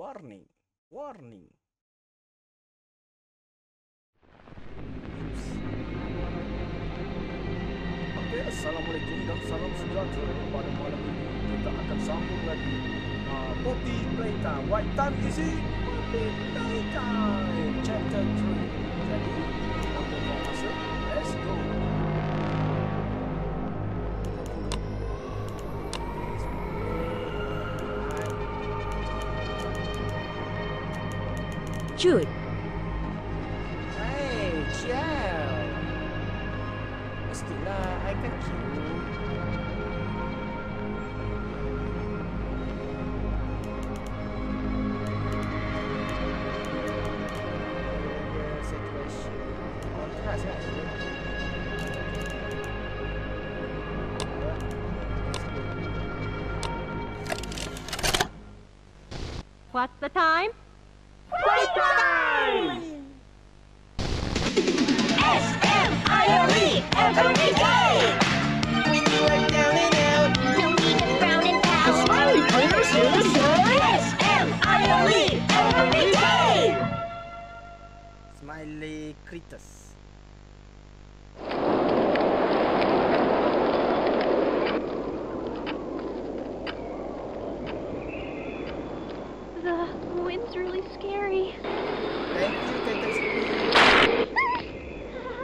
Warning. Warning. Okay, Assalamualaikum dan salam sejahtera. Pada malam ini kita akan sambung lagi Poppy Playtime. What time is it? Poppy Playtime Chapter 3. Jadi, kita buang masa. Let's go. Jude. Hey, chill. Mestilah I kan cute. Situation kontras kan. What's the time? Playtime! S-M-I-L-E every day! When you are down and out, don't need to frown and pout. The smiley critters here to say S-M-I-L-E every day! Smiley critters. The wind's really scary. Thank you, Tete Sleep.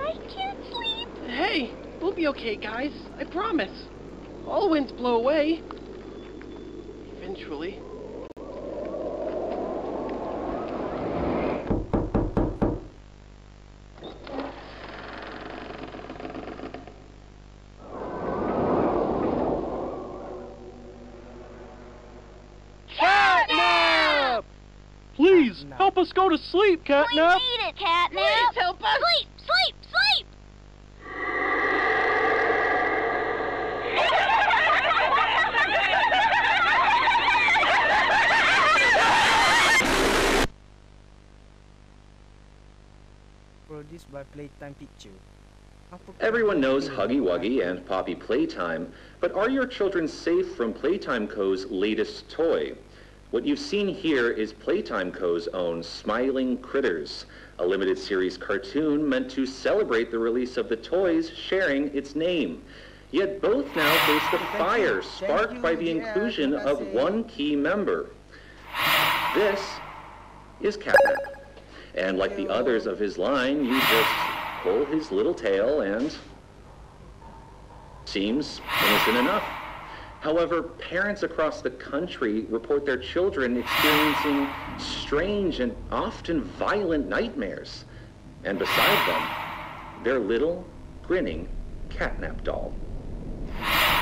I can't sleep. Hey, we'll be okay, guys. I promise. All winds blow away. Eventually. Catnap! Please, Catnap. help us go to sleep, Catnap! We need it, Catnap! Please help us! Sleep, sleep, sleep! Produced by Playtime Picture. Everyone knows Huggy Wuggy and Poppy Playtime, but are your children safe from Playtime Co.'s latest toy? What you've seen here is Playtime Co.'s own Smiling Critters, a limited series cartoon meant to celebrate the release of the toys sharing its name. Yet both now face the fire sparked by the inclusion of one key member. This is Catnap. And like the others of his line, you just pull his little tail and seems innocent enough. However, parents across the country report their children experiencing strange and often violent nightmares. And beside them, their little, grinning Catnap doll.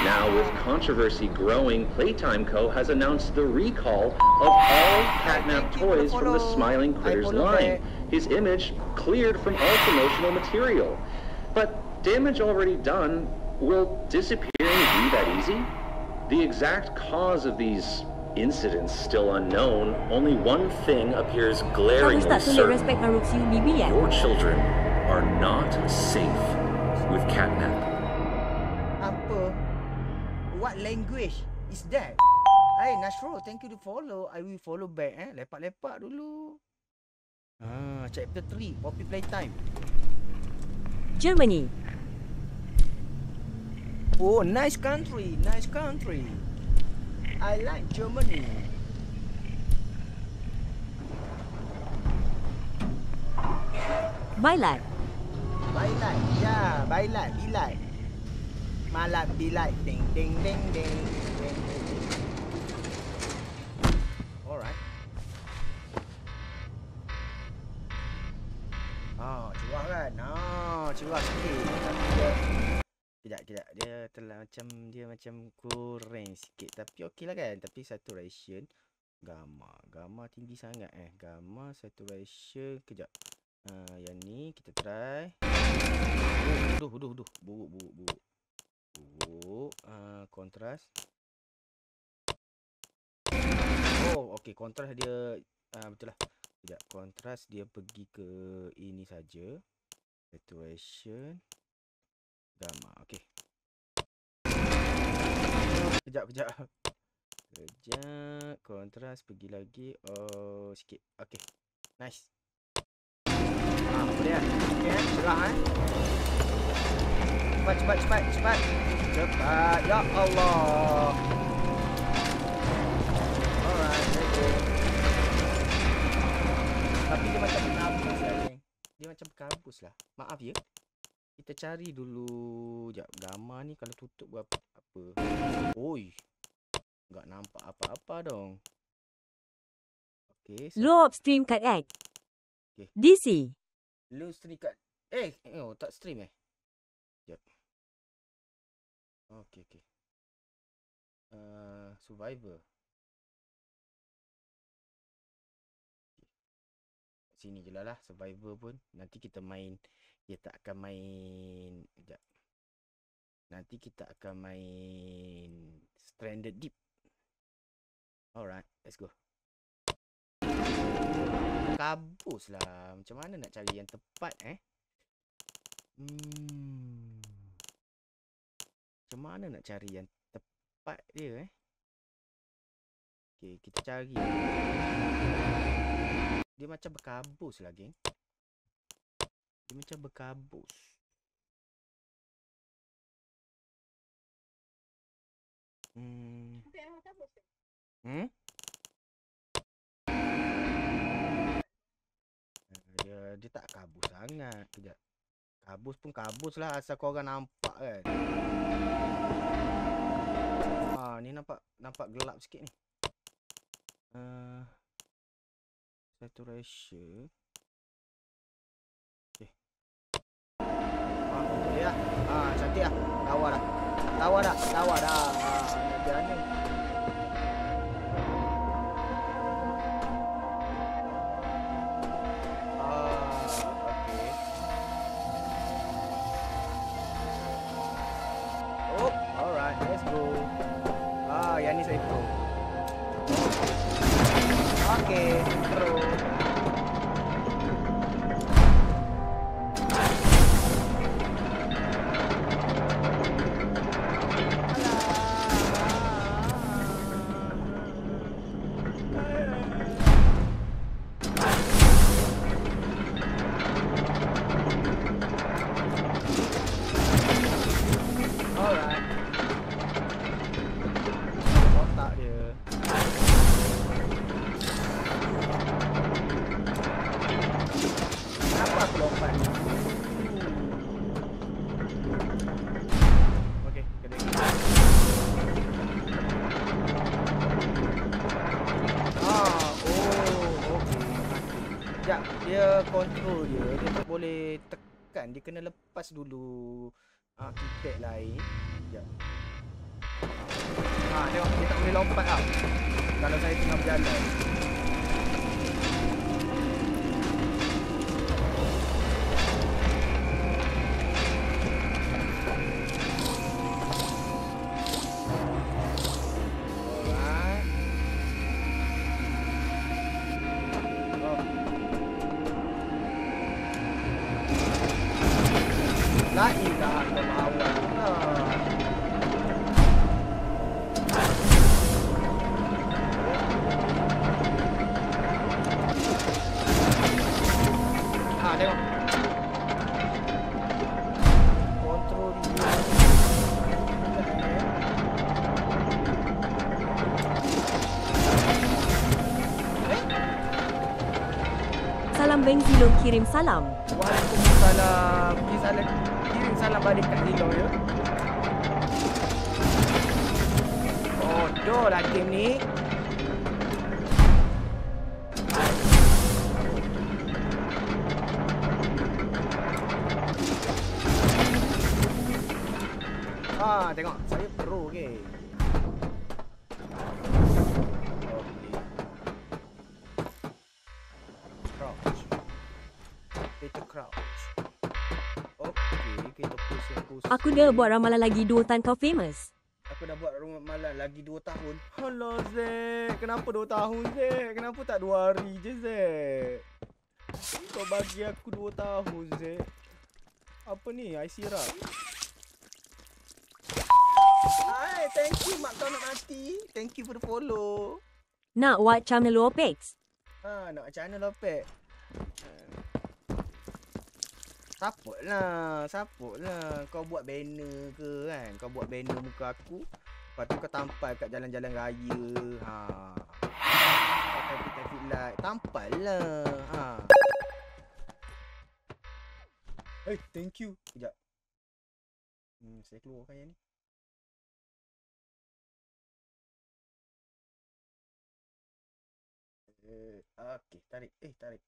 Now, with controversy growing, Playtime Co. has announced the recall of all Catnap toys from the Smiling Critters line. His image cleared from all promotional material. But damage already done, will disappearing be that easy? The exact cause of these incidents still unknown. Only one thing appears Kamu glaringly start to certain. respect Maruxi Bibi ya? Your children are not safe with Catnap. Apa? What language is that? Hey, Nashro, thank you to follow. I will follow back Lepak-lepak dulu. Chapter 3, Poppy Playtime. Germany. Oh, nice country, nice country. I like Germany. Bailat. Bailat, ya, bailat, bilat. Malat, bilat, ding, ding, ding, ding, ding, ding. Alright. Curah kan? Curah sikit. Tapi kejap. Dia macam kurang sikit. Tapi okey lah kan? Tapi saturation. Gamma tinggi sangat Gamma, saturation. Kejap. Yang ni kita try. Buruk. Kontras. Oh, okey. Kontras dia betul lah. Sekejap. Kontras dia pergi ke ini saja. Saturation. Gamma. Okey. Kejap. Sekejap. Kontras pergi lagi. Oh, sikit. Okay. Nice. Boleh kan? Okay, cerah Cepat. Cepat. Ya Allah. Alright, let's go. Tapi dia macam berkabus lah, geng. Dia macam berkabus lah. Maaf ya. Kita cari dulu. Sekejap, gambar ni kalau tutup buat apa? Oi. Enggak nampak apa-apa dong. Okay. Low upstream kat egg. Okay. DC. Lu stream kat tak stream Sekejap. Okay. Survivor. Sini je lah Survivor pun. Nanti kita main. Kita akan main. Sekejap. Nanti kita akan main Stranded Deep. Alright, let's go. Kabus lah. Macam mana nak cari yang tepat Macam mana nak cari yang tepat dia Okay, kita cari. Dia macam berkabus lah, geng. Dia macam berkabus. Dia tak kabus sangat. Kejap. Kabus pun kabus lah asal korang nampak kan. Ni nampak gelap sikit ni. Saturation. Okay. Boleh lah. Cantik lah. Lawa dah. Dia ni. Yang ni saya pro. Okay, pro. Dia control dia tak boleh tekan. Dia kena lepas dulu keypad lain. Sekejap. Tengok dia tak boleh lompat lah kalau saya tengah berjalan. La ilaha illallah. Tengok. Kontrol dia. Salam Beng Zilong kirim salam. Waalaikumsalam. Kirim salam balik kat Zilong ya. Bodoh lah game ni. Tengok saya pro ke. Crouch. Kita crouch. Okey, kita push. Aku dah buat ramalan lagi 2 tahun kau famous. Aku dah buat ramalan lagi 2 tahun. Alah Zek, kenapa 2 tahun Zek? Kenapa tak 2 hari je Zek? Kau bagi aku 2 tahun Zek. Apa ni? IC rak. Hai, thank you mak kau nak mati. Thank you for the follow. Nak buat macam Nelu Opex. Nak macam mana Lopek? Support lah. Kau buat banner ke kan? Kau buat banner muka aku. Lepas tu kau tampal kat jalan-jalan raya. Pakai traffic light. Tampal lah. Hey, thank you. Sekejap. Saya keluarkan yang ni. Okay, tarik. Tarik.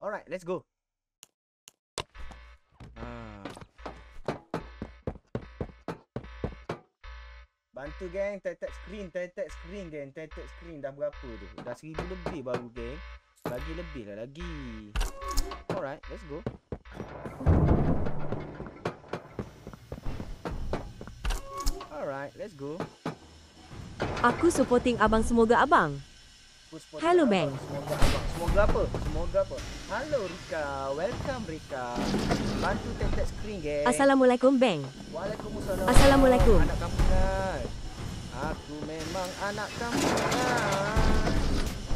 Alright, let's go. Bantu geng, tetek screen geng, tetek screen dah berapa tu? Dah 1000 lebih baru geng. Bagi lebih lah lagi. Alright, let's go. Alright, let's go. Aku supporting abang, semoga abang. Hello, Bang. Semoga apa? Halo Rika, welcome Rika. Bantu tetek screen geng. Assalamualaikum, Bang. Waalaikumsalam. Assalamualaikum. Anak kampungan. Aku memang anak kampungan.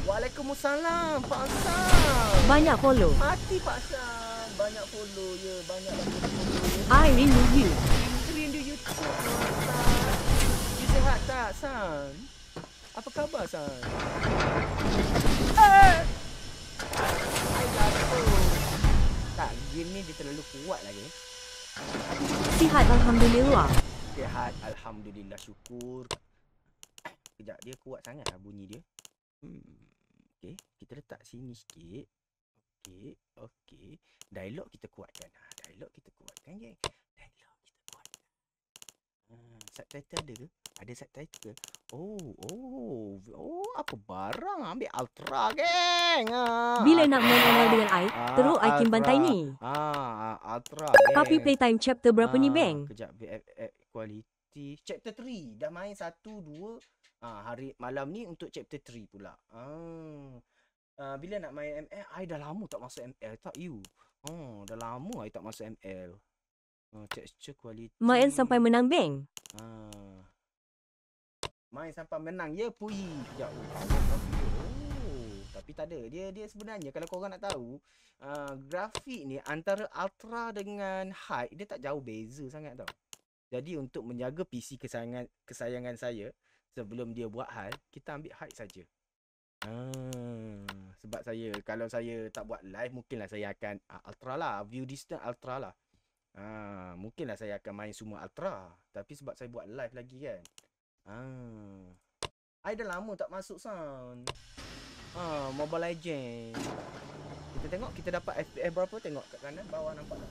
Waalaikumsalam Pak Hassan. Banyak follow. Mati Pak Hassan. Banyak follow ya, banyak lagi follow. I rindu you. Rindu YouTube Hassan. You sihat tak San? Apa khabar San? Tak, game ni dia terlalu kuat lagi. Sihat alhamdulillah. Sihat alhamdulillah, syukur. Kejap, dia kuat sangat lah bunyi dia. Okey, kita letak sini sikit. Okey. Dialog kita kuatkan. Dialog kita kuatkan geng. Subtitle ada ke? Ada subtitle ke? Oh, apa barang? Ambil Ultra geng. Bila nak main ML dengan I, teruk I Kim bantai ni. Ultra geng. Puppy Playtime chapter berapa ni, Bang? Kejap, BFF quality. Chapter 3. Dah main 1, 2. Hari malam ni untuk chapter 3 pula. Bila nak main ML, I dah lama tak masuk ML. Tak you? Dah lama I tak masuk ML. Texture quality. Main sampai menang, Bang. Main sampai menang. Ya, Pui. Sekejap. Tapi tak ada. Dia sebenarnya kalau korang nak tahu, grafik ni antara Ultra dengan High, dia tak jauh beza sangat tau. Jadi untuk menjaga PC kesayangan saya, sebelum dia buat High, kita ambil High saja. Sebab kalau saya tak buat live, mungkinlah saya akan Ultra lah. View distance Ultra lah. Mungkinlah saya akan main semua Ultra. Tapi sebab saya buat live lagi kan. I dah lama tak masuk sound. Mobile Legends. Kita tengok kita dapat FPS berapa. Tengok kat kanan bawah, nampak tak?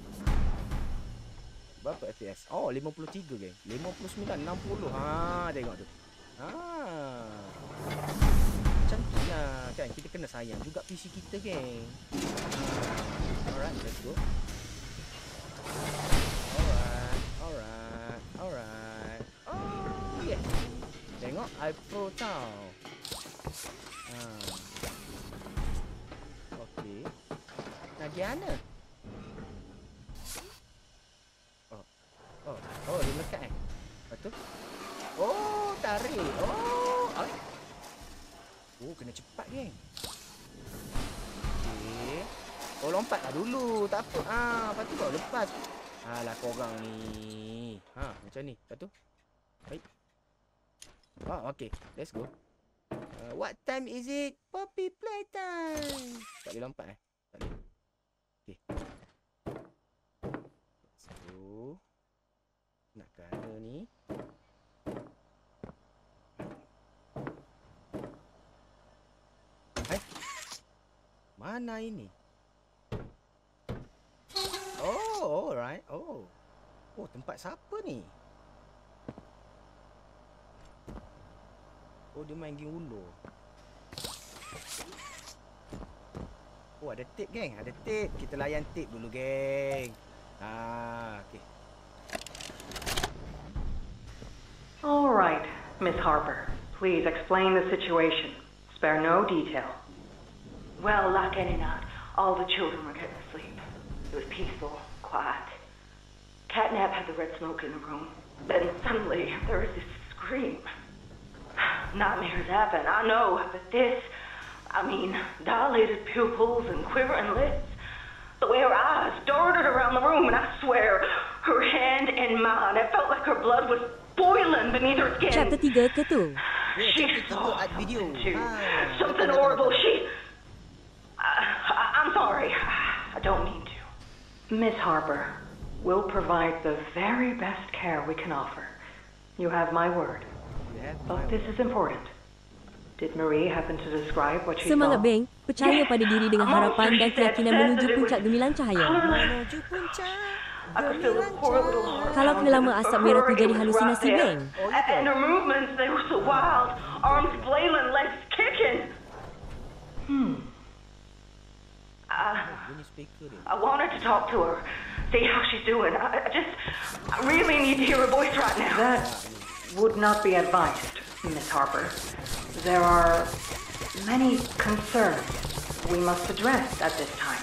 Berapa FPS? 53 geng. 59, 60. Tengok tu. Macam tu lah kan. Kita kena sayang juga PC kita geng. Alright, let's go. Alright. Oh yes. Tengok iPro tau. Okey. Nagiana. Dia lekat Lepas tu. Tarik. Kena cepat geng. Okey. Lompat lah dulu. Tak apa. Lepas tu baru lepas. Alah korang ni. Macam ni. Lepas tu. Baik. Okay. Let's go. What time is it? Puppy playtime. Tak boleh lompat Tak boleh. Okay. Let's go. Nak kena ni. Mana ini? Alright. Tempat siapa ni? Dia main game ulur. Ada tape geng. Ada tape. Kita layan tape dulu geng. Okay. Alright, Miss Harper. Please explain the situation. Spare no detail. Well, like any night, all the children were getting asleep. It was peaceful, quiet. Catnap had the red smoke in the room. Then suddenly, there was this scream. Nightmares happen, I know, but this... I mean, dilated pupils and quivering lips. The way her eyes darted around the room, and I swear, her hand in mine, it felt like her blood was boiling beneath her skin. Chapter 3 ke tu? She saw something horrible. I'm sorry. I don't mean to. Miss Harper, we'll provide the very best care we can offer. You have my word. But this is important. Did Marie happen to describe what she Semangat saw? Beng, percaya pada diri dengan harapan dan keyakinan menuju puncak gemilang cahaya. Menuju puncak. I could feel the poor little heart. Kalau kelama asap merah tu jadi halusinasi, Beng. And her movements, they were so wild. Arms flailing, legs kicking. Bunyi speaker dia. I wanted to talk to her, see how she's doing. I really need to hear her voice right now. That would not be advised, Miss Harper. There are many concerns we must address at this time.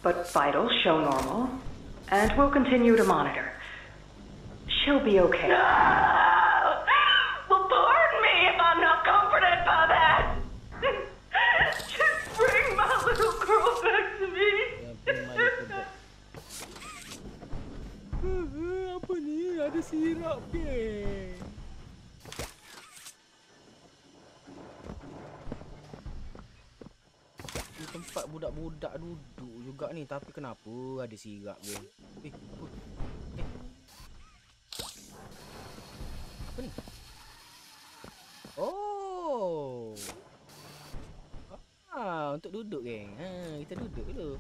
But vitals show normal, and we'll continue to monitor. She'll be okay. No! Well, pardon me if I'm not comforted by that. Just bring my little girl back to me. Apa ni? Ada sirap ke? Ni tempat budak-budak duduk juga ni. Tapi kenapa ada sirap ke? Apa ni? Oh. Untuk duduk geng. Kita duduk dulu.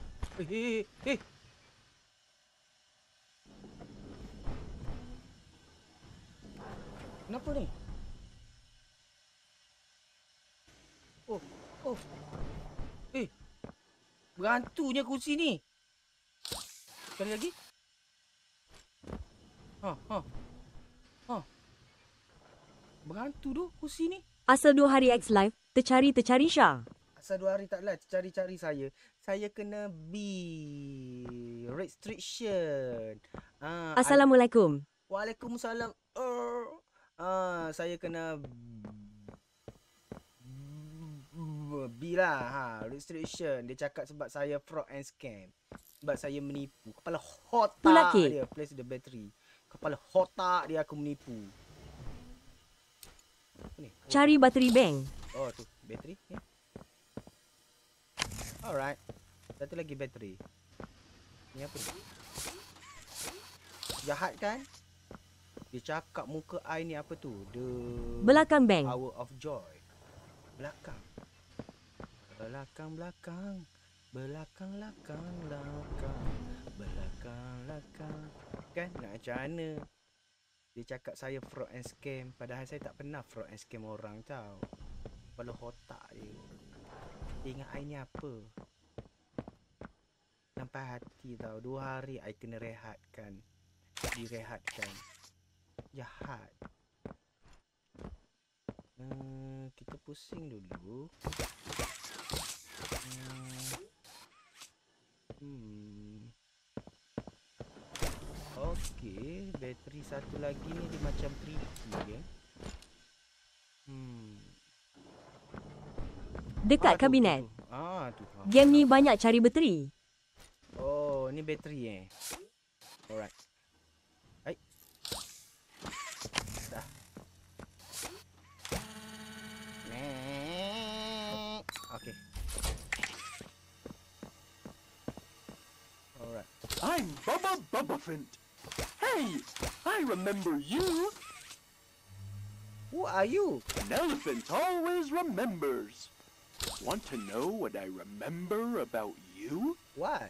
Kenapa ni? Oh. Berantunya kursi ni. Sekali lagi. Berantu tu kursi ni. Asal 2 hari X Live, tercari Syah. Asal 2 hari tak lah cari saya. Saya kena B restriction. Assalamualaikum. Waalaikumsalam. Saya kena B lah. Restriction. Dia cakap sebab saya fraud and scam. Sebab saya menipu. Kepala otak dia. Place the battery. Kepala otak dia aku menipu. Ni. Cari bateri Beng. Oh tu bateri ya. Alright. Satu lagi bateri. Ni apa ni? Jahat kan? Dia cakap muka I ni apa tu? The Belakang Beng. Hour of Joy. Belakang. Belakang. Kan nak macam mana? Dia cakap saya fraud and scam. Padahal saya tak pernah fraud and scam orang tau. Kepala otak dia. Dia ingat I ni apa? Sampai hati tau. 2 hari I kena rehatkan. Direhatkan. Jahat. Kita pusing dulu. Okey, bateri satu lagi ni dia macam tricky ya. Dekat kabinet. Tu. Game ni banyak cari bateri. Oh, ni bateri Alright. Hai. Dah. Okay. Alright. I'm Bubba Bubbaphant. Hey, I remember you. Who are you? An elephant always remembers. Want to know what I remember about you? What?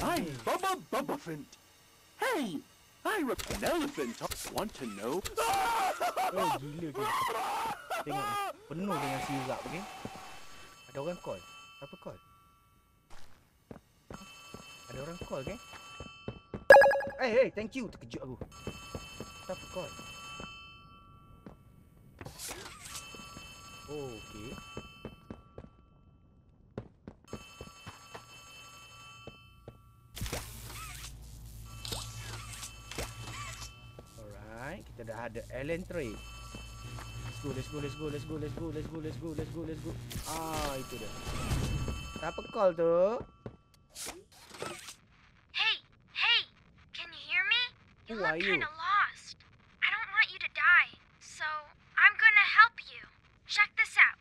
I'm Bubba Bubbaphant. Hey, an elephant. Want to know? Gila ke? Tengok ni, penuh dengan sirap ni. Ada orang call. Apa call? Ada orang call ke? Hey, thank you. Terkejut aku. Siapa call? Oh, okey. Kita dah ada Alan Trade. Let's go. Ah, itu dia. Siapa call tu? Hey, can you hear me? You Who are look you? kind of lost. I don't want you to die, so I'm gonna help you. Check this out.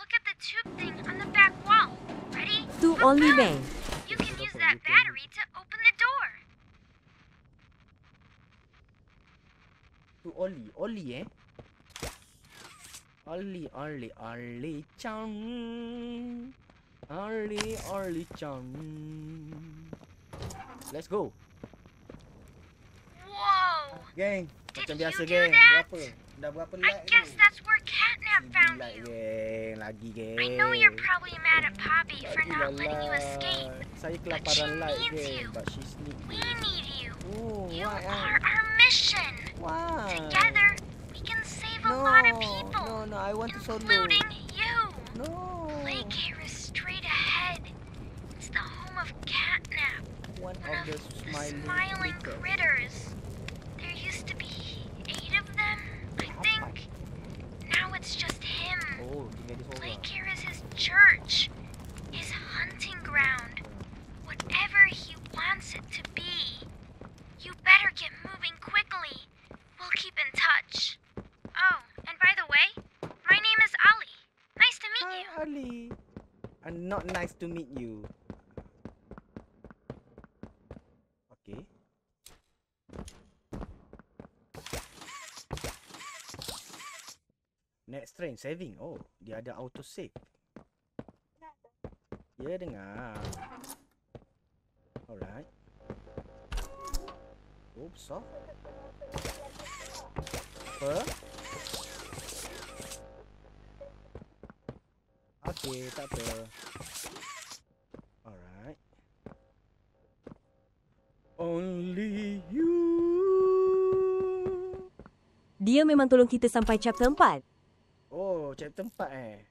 Look at the tube thing on the back wall. Ready? To Boom, only boom. bank. You can use that battery to open the door. Tu Oli eh. Oli Chan. Oli Chan. Let's go. Whoa! Geng, Did macam you biasa do geng. that? Dah berapa I like guess ni? that's where Catnap found Like you. geng, lagi geng. I know you're probably mad at Poppy for not letting you Lagilah. escape. Saya But kelaparan she like needs geng, you. but she sneak. We need you. Oh, You why? are our mission. Why? Together, we can save a lot of people, No, I want to solo. including you. No. Lake here is straight ahead. It's the home of Catnap, One one of the smiling smiling critters. There used to be 8 of them, I think. Now it's just him. Oh, tinggal dia seorang. Lake here is his church, his hunting ground, whatever he wants it to be. You better get moving quickly. We'll keep in touch. Oh, and by the way, my name is Ali. Nice to meet Hi, you. Ali. And not nice to meet you. Okay. Next train saving. Oh, dia ada auto save. Ya, dengar. Alright. Oh, besar. Apa? Okay, tak apa. Alright. Only you. Dia memang tolong kita sampai chapter 4. Oh, chapter 4 eh.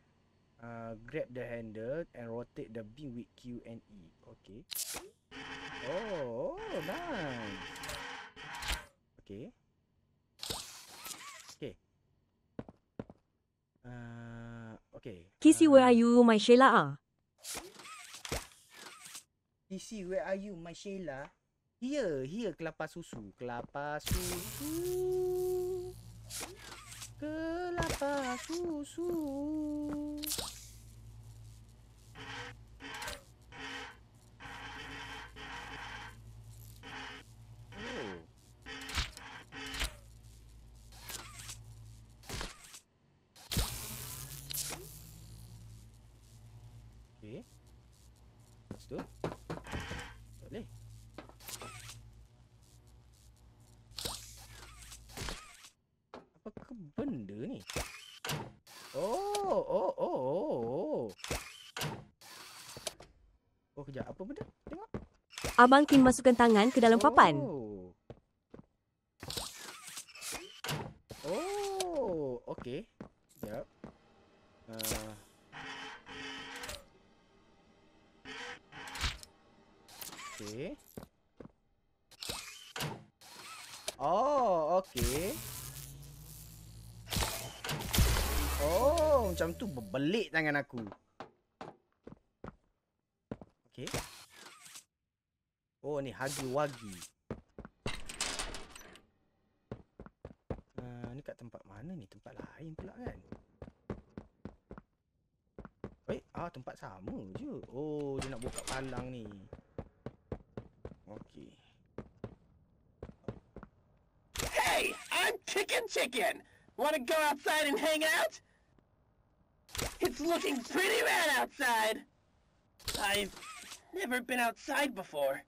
Grab the handle and rotate the beam with Q and E. Okay. Oh, nice. Okay. Okay. Okay. Kissy, where are you, my Sheila? Kissy, where are you, my Sheila? Here, kelapa susu. Kelapa susu. Kelapa susu. Oh. Okay. Lepas tu. Boleh. Apa benda ni? Oh. Oh, kejap. Apa benda? Tengok. Abang Kim masukkan tangan ke dalam papan. Oh, okey. Sekejap. Okey. Oh, okey. Oh, macam tu berbelik tangan aku. Okey. Oh, ni hagi-wagi. Ni kat tempat mana ni? Tempat lain pula kan? Tempat sama je. Oh, dia nak buka palang ni. Okey. Hey, I'm Chicken. Want to go outside and hang out? It's looking pretty rad outside. I've never been outside before.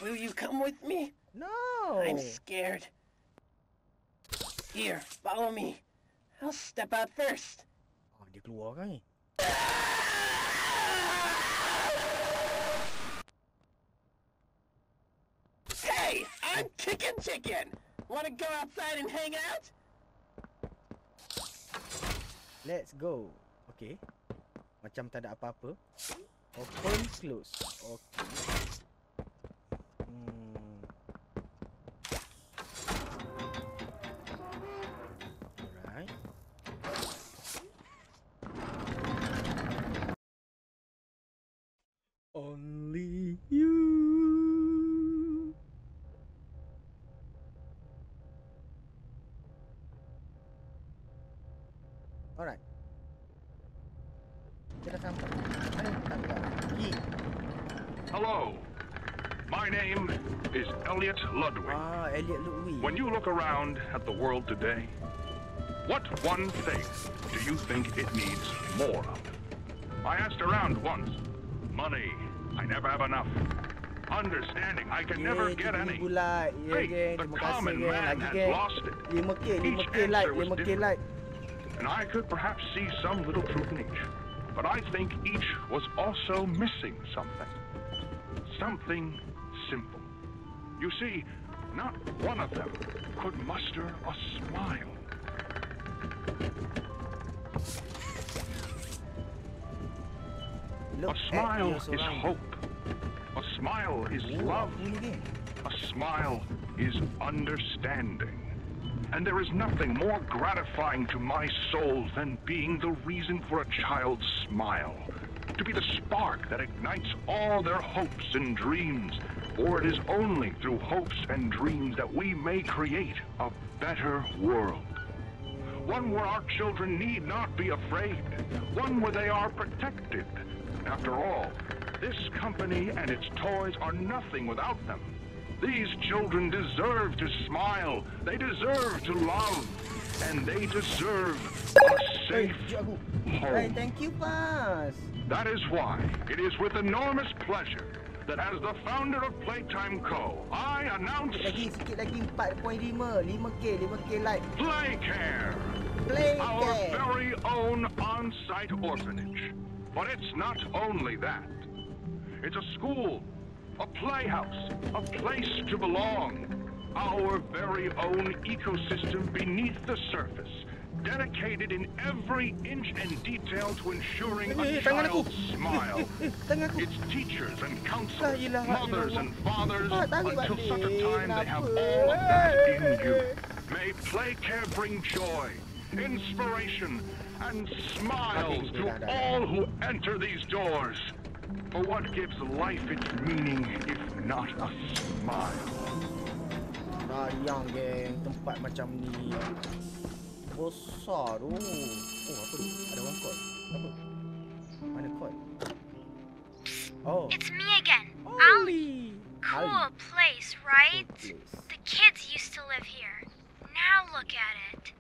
Will you come with me? No. I'm scared. Here, follow me. I'll step out first. Dia keluar kan ni? Hey, I'm Chicken. Want to go outside and hang out? Let's go. Okay. Macam tak ada apa-apa. Open, close. Okay. Only you. Alright. Kita sampai. Hello. My name is Elliot Ludwig. Elliot Ludwig. When you look around at the world today, what one thing do you think it needs more of? I asked around once. Money. I never have enough. Understanding. I can never get any. Faith. The common man had lost it. Each answer was different. And I could perhaps see some little truth in each. But I think each was also missing something. Something simple. You see, not one of them could muster a smile. A smile is hope. A smile is love. A smile is understanding. And there is nothing more gratifying to my soul than being the reason for a child's smile. To be the spark that ignites all their hopes and dreams. For it is only through hopes and dreams that we may create a better world. One where our children need not be afraid. One where they are protected. After all, this company and its toys are nothing without them. These children deserve to smile. They deserve to love. And they deserve a safe home. Hey, thank you, Bas. That is why it is with enormous pleasure that as the founder of Playtime Co., I announce... Sikit lagi 4.5. 5K like. Playcare. Our very own on-site orphanage. But it's not only that. It's a school, a playhouse, a place to belong. Our very own ecosystem beneath the surface, dedicated in every inch and detail to ensuring a child's smile. Its teachers and counselors, mothers and fathers, until such a time they have all of that in you. May Playcare bring joy, inspiration, and smiles to all who enter these doors. For what gives life its meaning if not a smile? Sayang geng, tempat macam ni besar tu. Oh, apa tu? Ada orang call. Apa? Mana call? Oh. It's me again, Ali. Cool place, right? The kids used to live here. Now look at it.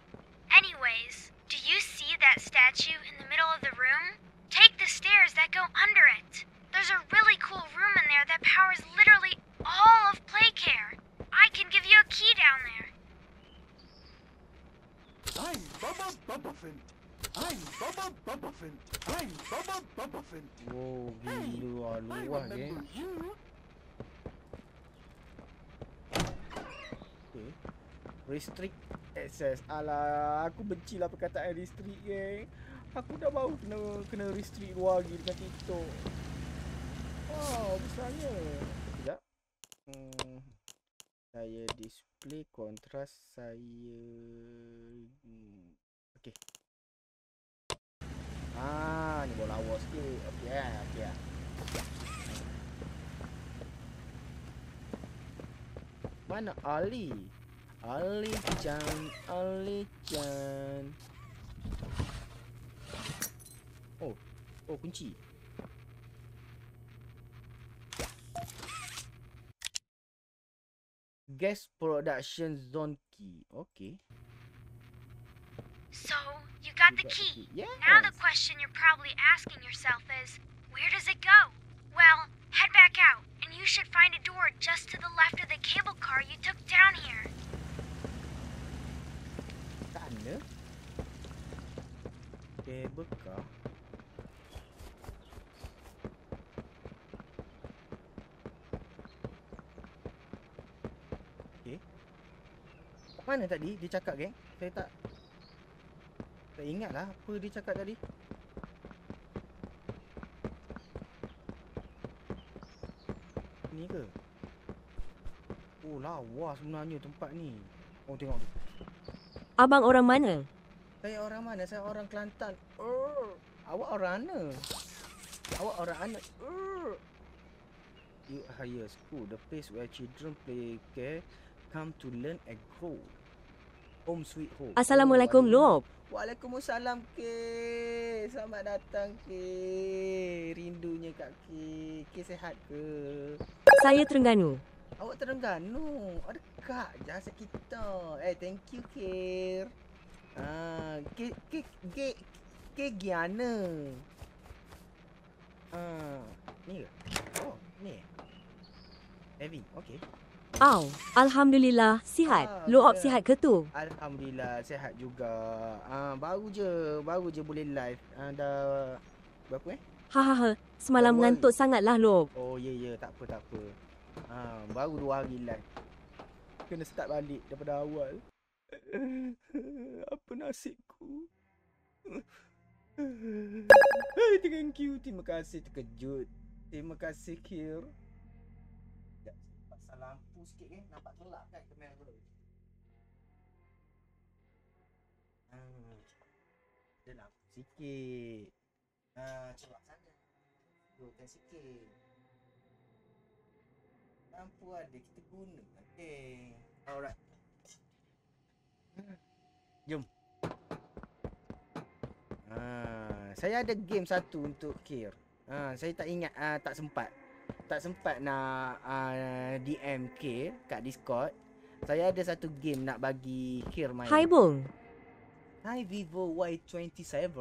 Anyways, do you see that statue in the middle of the room? Take the stairs that go under it. There's a really cool room in there that powers literally all of Playcare. I can give you a key down there. I'm Bubba Bubbaphant. I'm Bubba Bubbaphant. I'm Bubba Bubbaphant. Wow, gila luah geng. Okay. Restrict access. Alah, aku bencilah perkataan restrict geng. Aku dah baru kena restrict luar lagi dengan TikTok. Wow, besarnya. Sekejap. Saya display kontras saya. Okey. Ni bola lawa sikit. Okey okey. Mana Ali? Ali Chan. Oh, kunci. Guest production zone key. Okay. So, you got the key. Yes. Now the question you're probably asking yourself is, where does it go? Well, head back out, and you should find a door just to the left of the cable car you took down here. Sana? Cable car? Mana tadi dia cakap geng? Saya tak ingat lah apa dia cakap tadi. Ni ke? Oh lawa sebenarnya tempat ni. Oh tengok tu. Abang orang mana? Saya orang mana? Saya orang Kelantan. Awak orang mana? Awak orang mana? you hire school, the place where children play, care, come to learn and grow. Home sweet home. Assalamualaikum, Lob. Waalaikumsalam, Ke. Selamat datang, Ke. Rindunya Kak Ke. Ke sihat ke? Saya Terengganu. Awak Terengganu. Oh, dekat je asal kita. Thank you, Ke. Ke Giana. Ni ke? Oh, ni. Heavy, okey. Alhamdulillah sihat. Lob sihat ke tu? Alhamdulillah sihat juga. Baru je boleh live. Dah berapa Hahaha, semalam ngantuk sangatlah Lob. Oh ya, tak apa. Baru 2 hari live. Kena start balik daripada awal. Apa nasibku? Thank you. Terima kasih terkejut. Terima kasih Kir. Pasal lampu sikit kan. Nampak gelap kan kamera. Ada lampu sikit. Coba sana. Dudukkan sikit. Lampu ada, kita guna. Okay. Alright. Jom. Saya ada game satu untuk Kir. Saya tak ingat, tak sempat nak DM Kir kat Discord. Saya ada satu game nak bagi Kir main. Hai Bung. Hi Vivo Y27.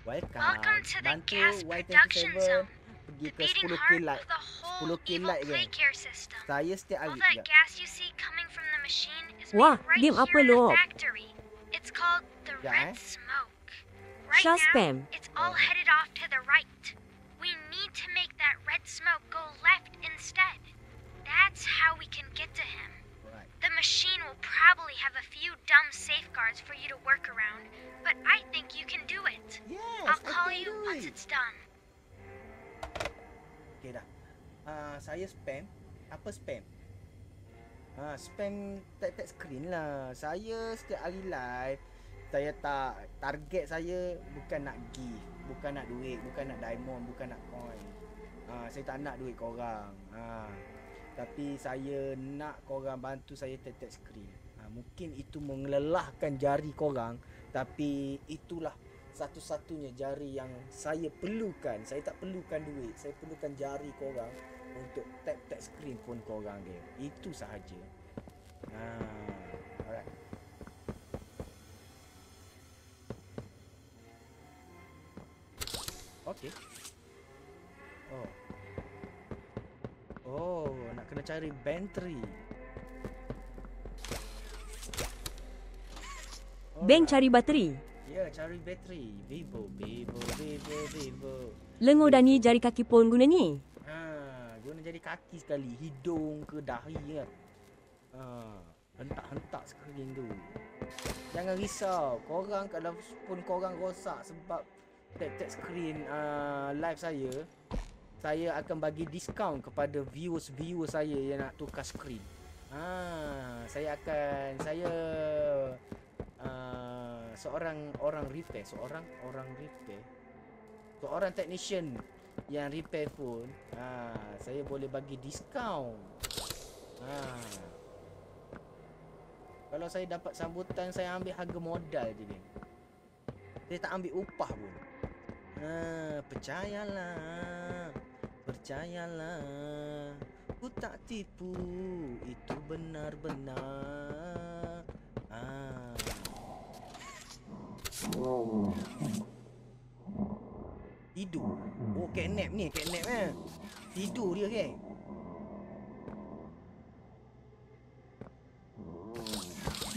Welcome to the gas production zone. Pergi The ke beating 10k heart like. of the whole 10k evil like play kan. care system. Saya setiap All hari that juga. gas you see coming from the machine is Wah, made right game here apa in the Lob? factory. It's called the red smoke. Right Shah now, spam. it's all headed off to the right. We need to make that red smoke go left instead. That's how we can get to him. The machine will probably have a few dumb safeguards for you to work around, but I think you can do it. Yes, I'll call you once it's done. Okay dah. Saya spam. Apa spam? Spam tap screen lah. Saya setiap hari live, saya tak, target saya bukan nak gift, bukan nak duit, bukan nak diamond, bukan nak coin. Saya tak nak duit korang. Tapi saya nak korang bantu saya tap screen. Mungkin itu mengelelahkan jari korang, tapi itulah satu-satunya jari yang saya perlukan. Saya tak perlukan duit, saya perlukan jari korang untuk tap screen phone korang dia. Itu sahaja. Alright. Okay. Oh, nak kena cari bateri. Beng cari bateri. Ya, cari bateri. Vivo. Lengo Dani jari kaki pun guna ni. Guna jari kaki sekali, hidung ke dahi kan. Hentak-hentak screen tu. Jangan risau. Korang kalau pun korang rosak sebab tap screen live saya akan bagi diskaun kepada viewers saya yang nak tukar screen. Saya seorang technician yang repair phone, saya boleh bagi diskaun. Kalau saya dapat sambutan, saya ambil harga modal je geng. Saya tak ambil upah pun. Percayalah, ku tak tipu, itu benar-benar. Tidur. Oh, catnap tidur dia geng.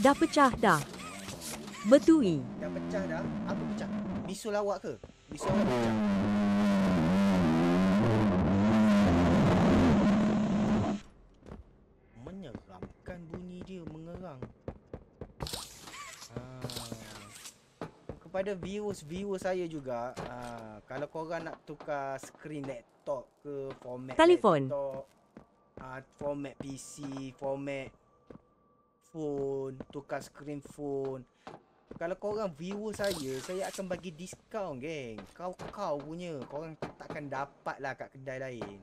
Dah pecah dah. Betui. Dah pecah dah? Apa pecah? Bisul awak ke? Bisul awak pecah. Menyeramkan bunyi dia, mengerang. Kepada viewers saya juga, kalau korang nak tukar screen laptop ke, format Telefon. laptop, format PC, format phone, tukar screen phone. Kalau korang viewer saya akan bagi diskaun geng. Kau punya, korang takkan dapat lah kat kedai lain.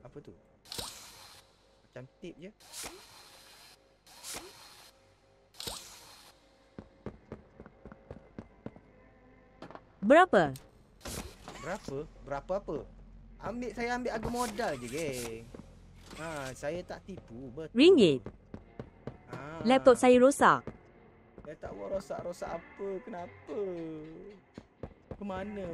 Apa tu? Macam tip je. Berapa? Berapa apa? Saya ambil harga modal je, geng. Saya tak tipu, betul. Ringgit. Laptop saya rosak. Saya tak buat rosak-rosak apa. Kenapa? Ke mana?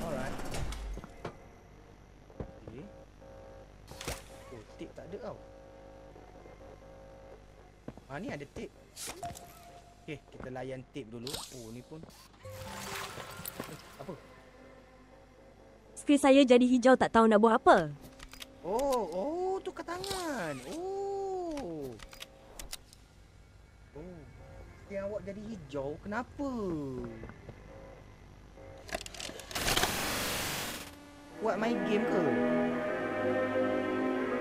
Alright. Okay. Oh, tip tak ada tau. Ni ada tip. Okay, kita layan tip dulu. Oh, ni pun. Apa? Skrin saya jadi hijau, tak tahu nak buat apa. Oh, tukar tangan. Skrin awak jadi hijau, kenapa? Buat main game ke?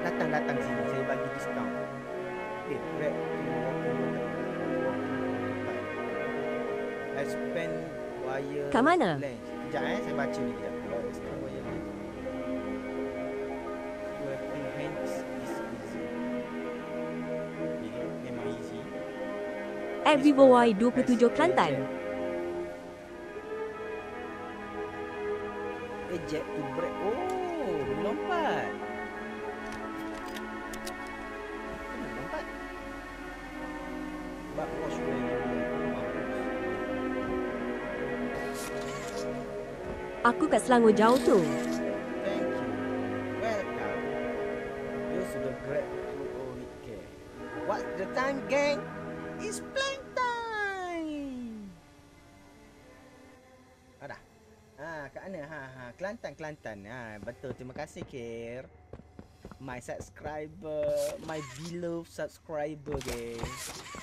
Datang sini, saya bagi diskaun. Grab I spend wire. Kat mana? Sekejap saya baca ni kejap. I spend wire lens. Weapon hands is easy. Memang easy. At Vivo Y27 Kelantan. Eject to break. Oh, lompat. Lompat. But was really Aku kat Selangor jauh tu. Thank you. Welcome. You sudah grab to OVK. What's the time, gang? It's playing time. Dah. Kat mana? Kelantan. Betul. Terima kasih, Kir. My subscriber, my beloved subscriber, gang.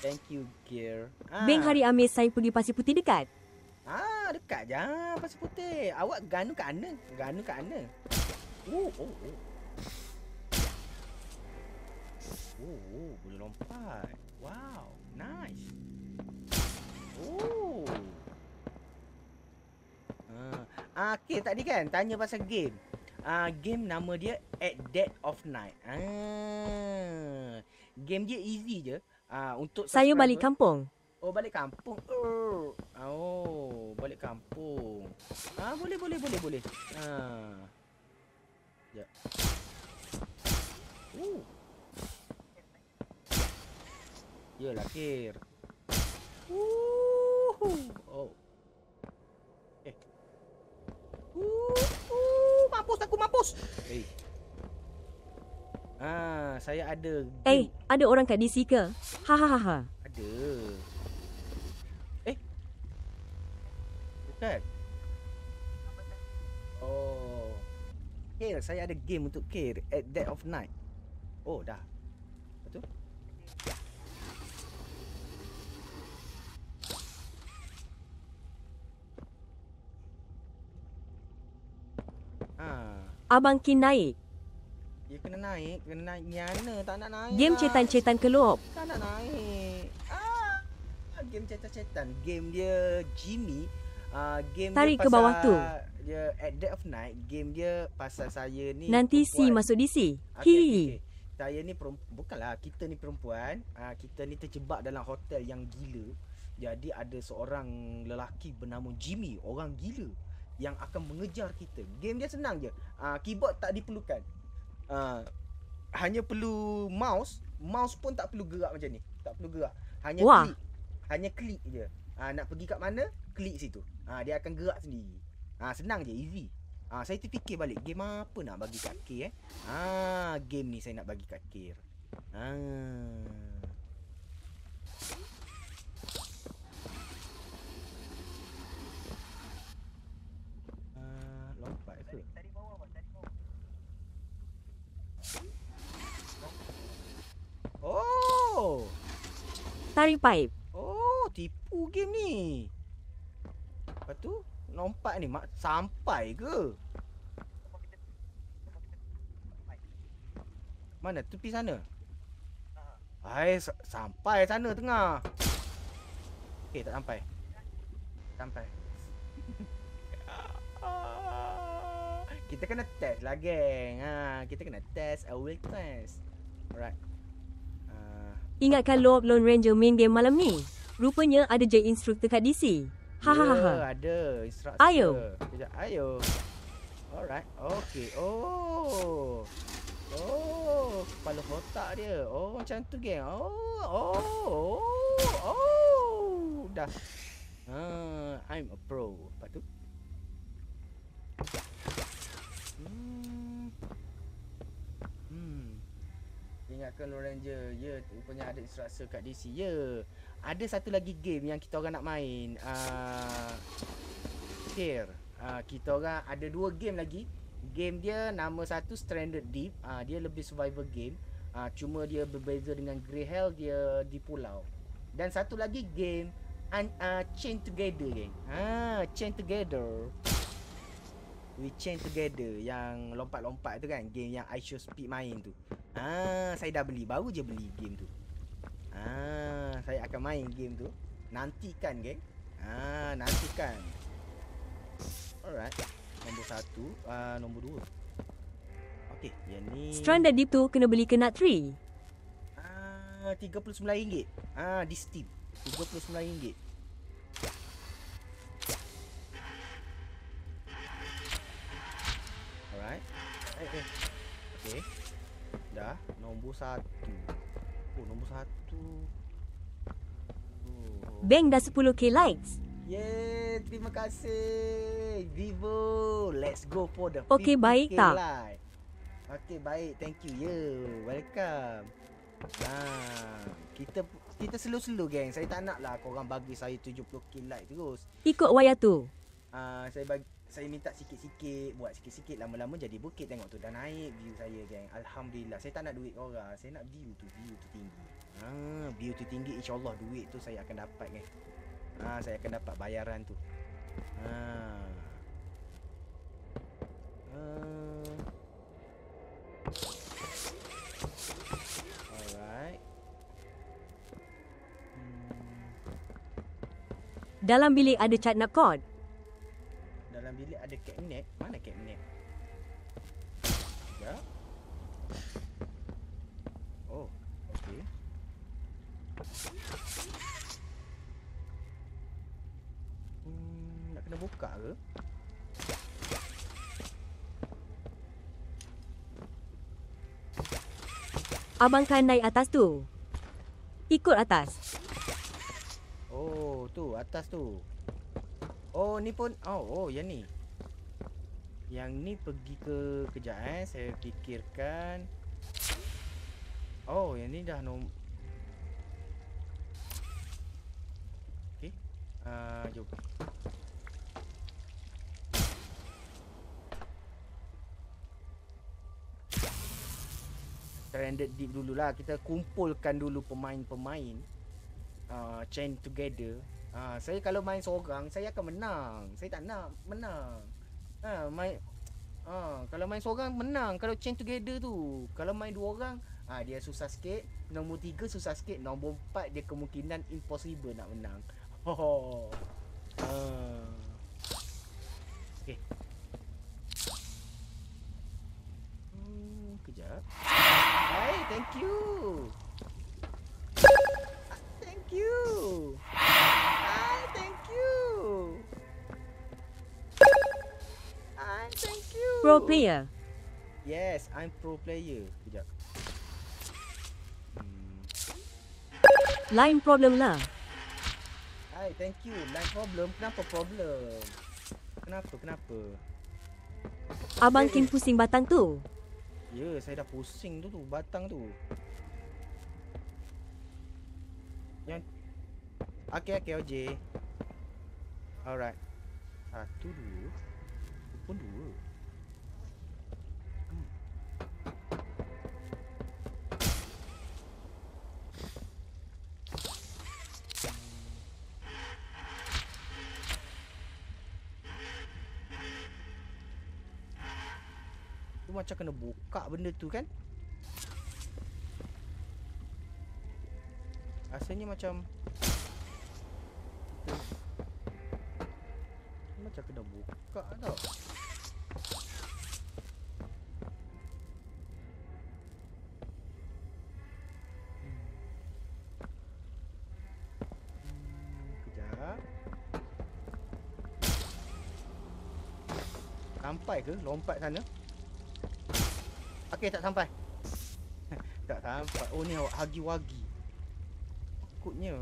Thank you, Kir. Beng hari Amis saya pergi Pasir Putih dekat. Dekat je Pasir Putih. Awak ganu kat mana? Boleh lompat. Wow, nice. Okay, tadi kan tanya pasal game. Game nama dia At Dead of Night. Game dia easy je. Untuk saya balik kampung. Oh, balik kampung. Balik kampung. Boleh. Ya. Yalah, Kir. Mampus. Saya ada. Ada orang kat DC ke? Hahaha. Ada. Bukan. Kir, saya ada game untuk Kir. At Dead of Night. Oh, dah. Betul? Abang Kin naik. Dia kena naik nyana. Tak nak naik. Game cetan-cetan kelop. Tak nak naik. Game cetan-cetan. Game dia Jimmy. Game tarik dia ke bawah tu. Dia At Dead of Night. Game dia pasal saya ni nanti perempuan. si masuk DC. Okay. Saya ni bukanlah, kita ni perempuan. Kita ni terjebak dalam hotel yang gila. Jadi ada seorang lelaki bernama Jimmy, orang gila, yang akan mengejar kita. Game dia senang je. Keyboard tak diperlukan. Hanya perlu mouse. Mouse pun tak perlu gerak macam ni. Tak perlu gerak. Hanya klik je. Nak pergi kat mana, klik situ. Dia akan gerak sendiri. Senang je, easy. Saya terfikir balik, game apa nak bagi kat Kir game ni saya nak bagi kat Kir. Lompat ke? Oh, tarik pipe. Oh, tipu game ni. Lepas tu lompat ni sampai ke? Mana tepi sana? Sampai sana tengah. Okey, tak sampai. Sampai. Kita kena test lah, geng. Kita kena test. I will test. Alright. Ingatkan Lone Ranger main game malam ni? Rupanya ada je instruktur kat DC. Hahaha. Ada instruktur. Ayo. Kejap, ayo. Alright. Okay. Oh, kepala otak dia. Oh, macam tu, geng. Dah. I'm a pro. Lepas tu. Ingatkan Lone Ranger. Ya, rupanya ada instruktur kat DC. Ya. Ada satu lagi game yang kita orang nak main. Here. Kita orang ada 2 game lagi. Game dia nama satu Stranded Deep. Dia lebih survival game. Cuma dia berbeza dengan Grey Hell, dia di pulau. Dan satu lagi game Chain Together, geng. Chain Together. We Chain Together, yang lompat-lompat tu kan, game yang I Show Speed main tu. Saya dah beli, baru je beli game tu. Saya akan main game tu. Nantikan, geng. Nantikan. Alright. Nombor 1, nombor 2. Okey, yang ni Stranded Deep tu kena beli ke Nut Tree? RM39. Di Steam. RM39. Alright. Okey. Dah, nombor 1. Nombor 1. Bang dah 10k likes. Yeay, terima kasih Vivo. Let's go for the Okey, baik tak? Like. Okey, baik. Thank you. Welcome. Kita slow-slow, geng. Saya tak nak lah korang bagi saya 70k like terus. Ikut wayar tu. Saya minta sikit-sikit, buat sikit-sikit, lama-lama jadi bukit. Tengok tu dah naik view saya, geng. Alhamdulillah. Saya tak nak duit korang. Saya nak view tu tinggi. View tu tinggi, insya-Allah duit tu saya akan dapat, geng. Saya akan dapat bayaran tu. Alright. Dalam bilik ada cat nak kod. Dalam bilik ada cabinet. Mana cabinet? Ya. Oh, okey. Nak kena buka ke? Abang kan naik atas tu. Ikut atas. Oh, tu atas tu. Oh, ni pun. Oh, yang ni. Yang ni pergi ke kejap saya fikirkan. Oh, yang ni dah okey. Jom. Stranded Deep dululah. Kita kumpulkan dulu pemain-pemain. Chain Together. Saya kalau main seorang, saya akan menang. Saya tak nak menang. Kalau main seorang menang. Kalau Chain Together tu, kalau main 2 orang, dia susah sikit. Nombor 3 susah sikit. Nombor 4 dia kemungkinan impossible nak menang. Okay. Kejap. Hai, thank you. Thank you. Hi, thank you. Hi, thank you. Pro player. Yes, I'm pro player. Kejap. Line problem lah. Hi, thank you. Line problem. Kenapa problem? Kenapa? Abang Kim pusing batang tu. Ya, saya dah pusing tu batang tu. Yang okey, OJ. Alright. 1, 2. Pun 2. Tu macam kena buka benda tu kan? Rasanya macam buka tau. Kejap. Sampai ke lompat sana? Okey, tak sampai. Tak sampai. Oh, ni awak hagi-wagi. Takutnya.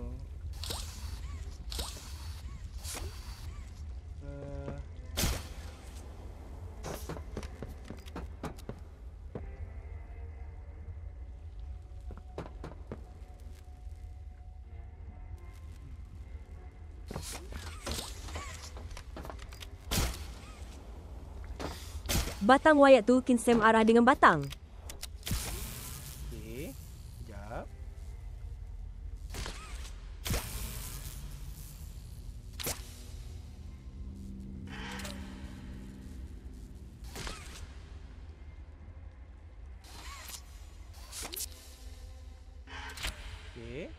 Batang wayak tu Kinsem arah dengan batang. Okey, sekejap. Okey.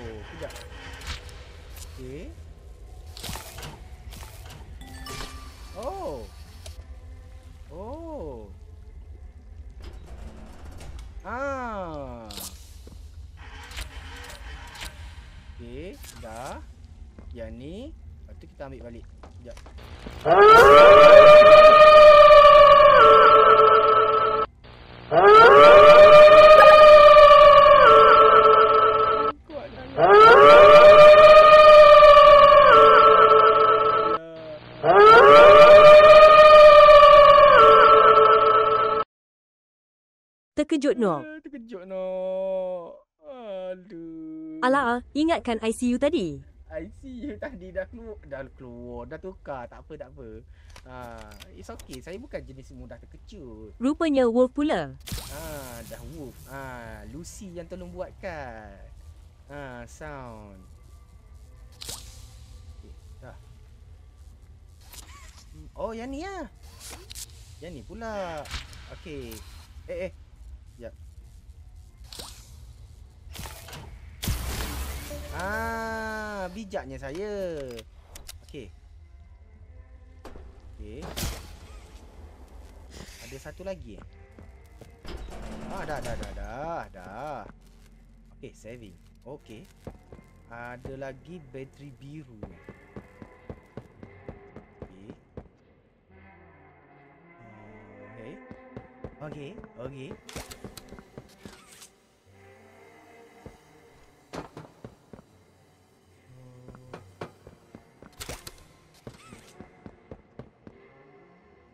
Sekejap. Okey. Okey, dah. Yang ni, lepas tu kita ambil balik. Sekejap. Terkejut no. Terkejut no. Aduh. Alah, ingatkan ICU tadi? ICU tadi dah keluar, dah tukar. Tak apa. It's okay. Saya bukan jenis mudah terkejut. Rupanya Wolf pula. Dah Wolf. Lucy yang tolong buatkan. Sound. Okay, dah. Oh, yang ni lah. Yang ni pula. Okay. Sekejap. Bijaknya saya. Okey. Ada satu lagi dah. Okey, saving. Okey. Ada lagi bateri biru. Okey.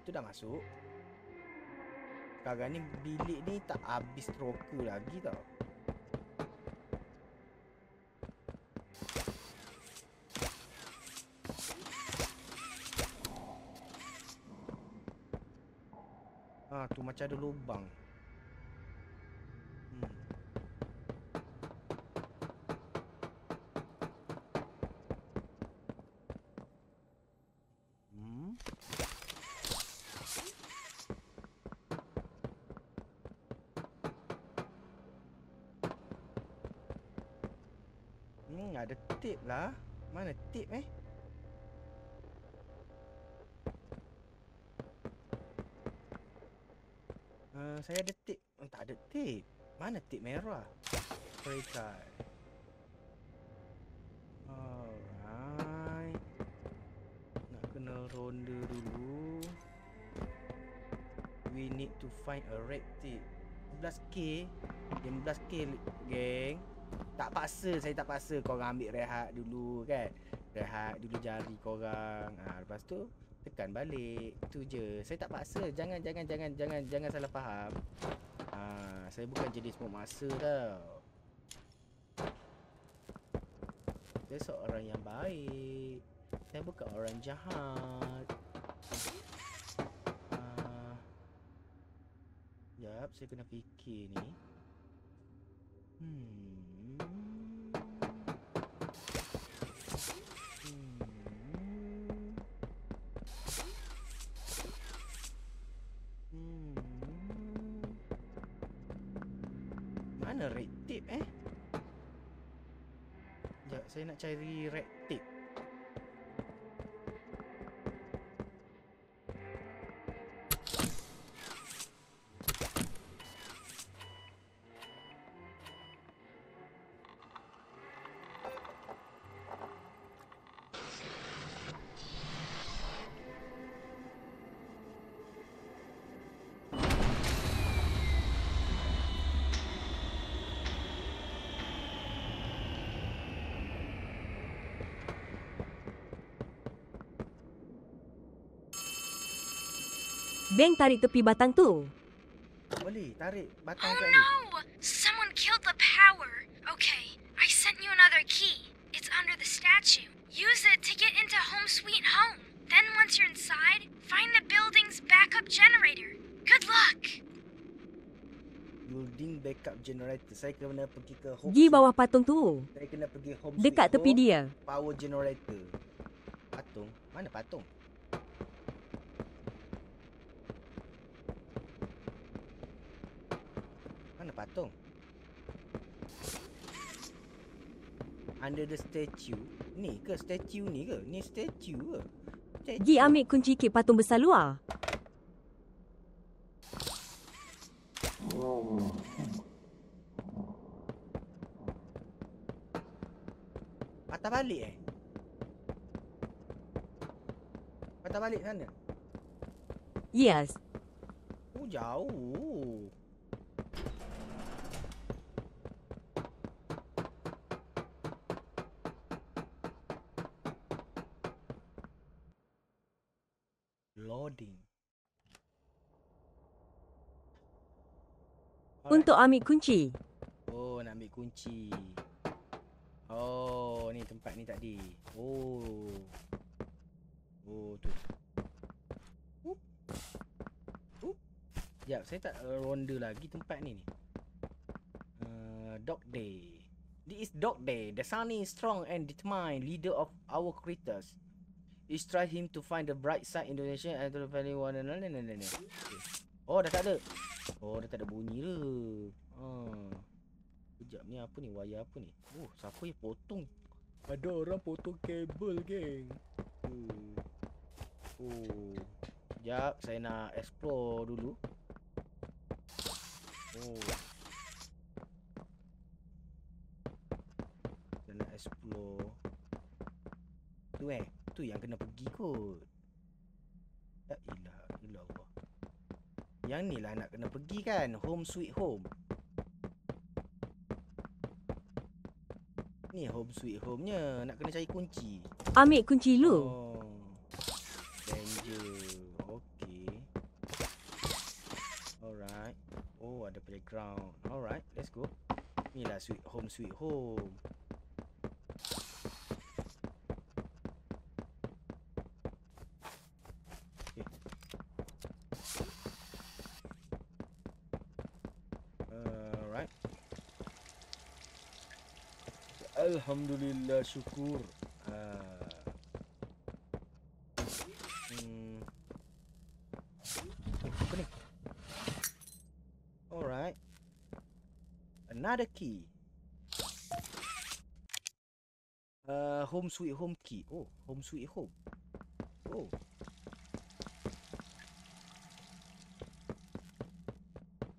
Itu dah masuk. Sekarang ni bilik ni tak habis stroker lagi tau. Tu macam ada lubang. Ada tip lah. Mana tip saya ada tip. Tak ada tip. Mana tip merah? Spray card. Alright. Nak kena ronda dulu. We need to find a red tip. 15k 15k geng. Saya tak paksa korang ambil rehat dulu kan. Rehat dulu jari korang. Lepas tu tekan balik. Itu je. Saya tak paksa. Jangan salah faham. Saya bukan jenis memaksa tau. Saya seorang yang baik. Saya bukan orang jahat. Sekejap, saya kena fikir ni. Mana red tape Sekejap, saya nak cari red tape. Beng tarik tepi batang tu. Boleh tarik batang Oh kat ni. no! Someone killed the power. Okay, I sent you another key. It's under the statue. Use it to get into Home Sweet Home. Then once you're inside, find the building's backup generator. Good luck! Building backup generator. Saya kena pergi ke home. Gi bawah patung tu. Saya kena pergi home. Dekat tepi home, dia. Power generator. Patung? Mana patung? Mana patung? Under the statue. Ni ke statue ni ke? Ni statue ke? Statue. Gi ambil kunci kek patung besar luar. Patah balik Patah balik sana? Yes. Oh, jauh. Loading. Untuk ambil kunci. Oh, nak ambil kunci. Oh, ni tempat ni tadi. Oh. Oh, tu. Sekejap, saya tak ronda lagi tempat ni. Dog Day. This is Dog Day. The sunny, strong and determined leader of our creators. It's try him to find the bright side Indonesia and to find one and Oh, dah tak ada. Oh, dah tak ada bunyi dah. Sekejap ni apa ni? Wayar apa ni? Oh, siapa yang potong? Ada orang potong kabel, geng. Oh. Sekejap, saya nak explore dulu. Oh. Saya nak explore. Tu yang kena pergi kot. La ilaha illallah. Yang ni lah nak kena pergi kan? Home Sweet Home. Ni Home Sweet Home-nya. Nak kena cari kunci. Ambil kunci lu. Oh. Danger. Okay. Alright. Oh, ada playground. Alright, let's go. Ni lah Home Sweet Home. Alhamdulillah, syukur. Apa ni? Alright. Another key. Home Sweet Home key. Oh, Home Sweet Home. Oh.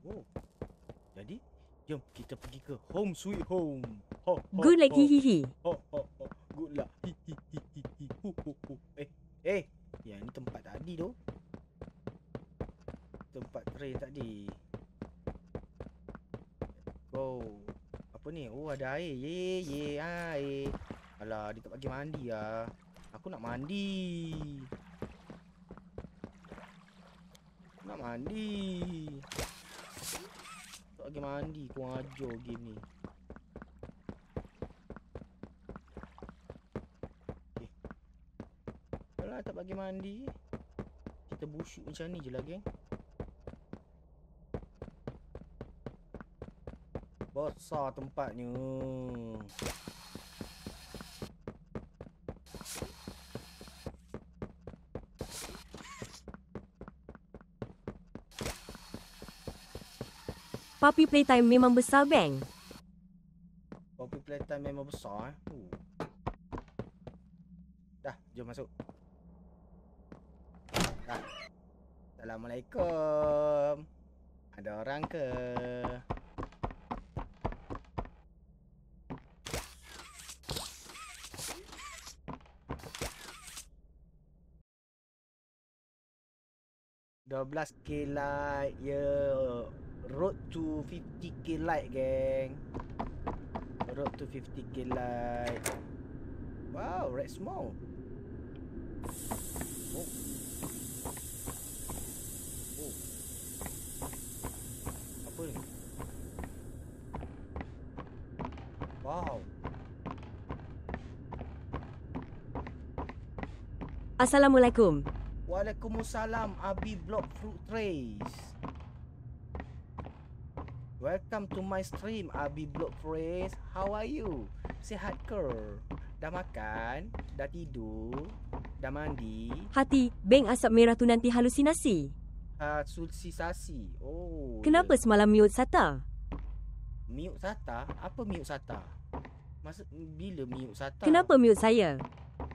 Oh. Jadi, jom kita pergi ke Home Sweet Home. Good luck, hihihi. Good luck, hihihi. Yang ni tempat tadi tu. Tempat train tadi. Oh, apa ni? Oh, ada air. Air. Alah, dia tak bagi mandi lah. Aku nak mandi. Tak bagi mandi. Kau ajar game ni. Tak bagi mandi. Kita busuk macam ni je lah, geng. Besar tempatnya. Puppy playtime memang besar, Bang. Puppy playtime memang besar. Dah, jom masuk. Dah. Assalamualaikum. Ada orang ke? $12K like, yeah. Road to 50K like, gang. Road to 50K like. Wow, red small. Oh. Oh. Apa ni? Wow. Assalamualaikum. Waalaikumsalam, Abi Block Fruit Trays. Welcome to my stream, Abi Block Trays. How are you? Sihat ke? Dah makan? Dah tidur? Dah mandi? Hati, Bang asap merah tu nanti halusinasi. Halusinasi. Oh. Kenapa semalam mute SATA? Mute SATA? Apa mute SATA? Masa bila mute SATA? Kenapa mute saya?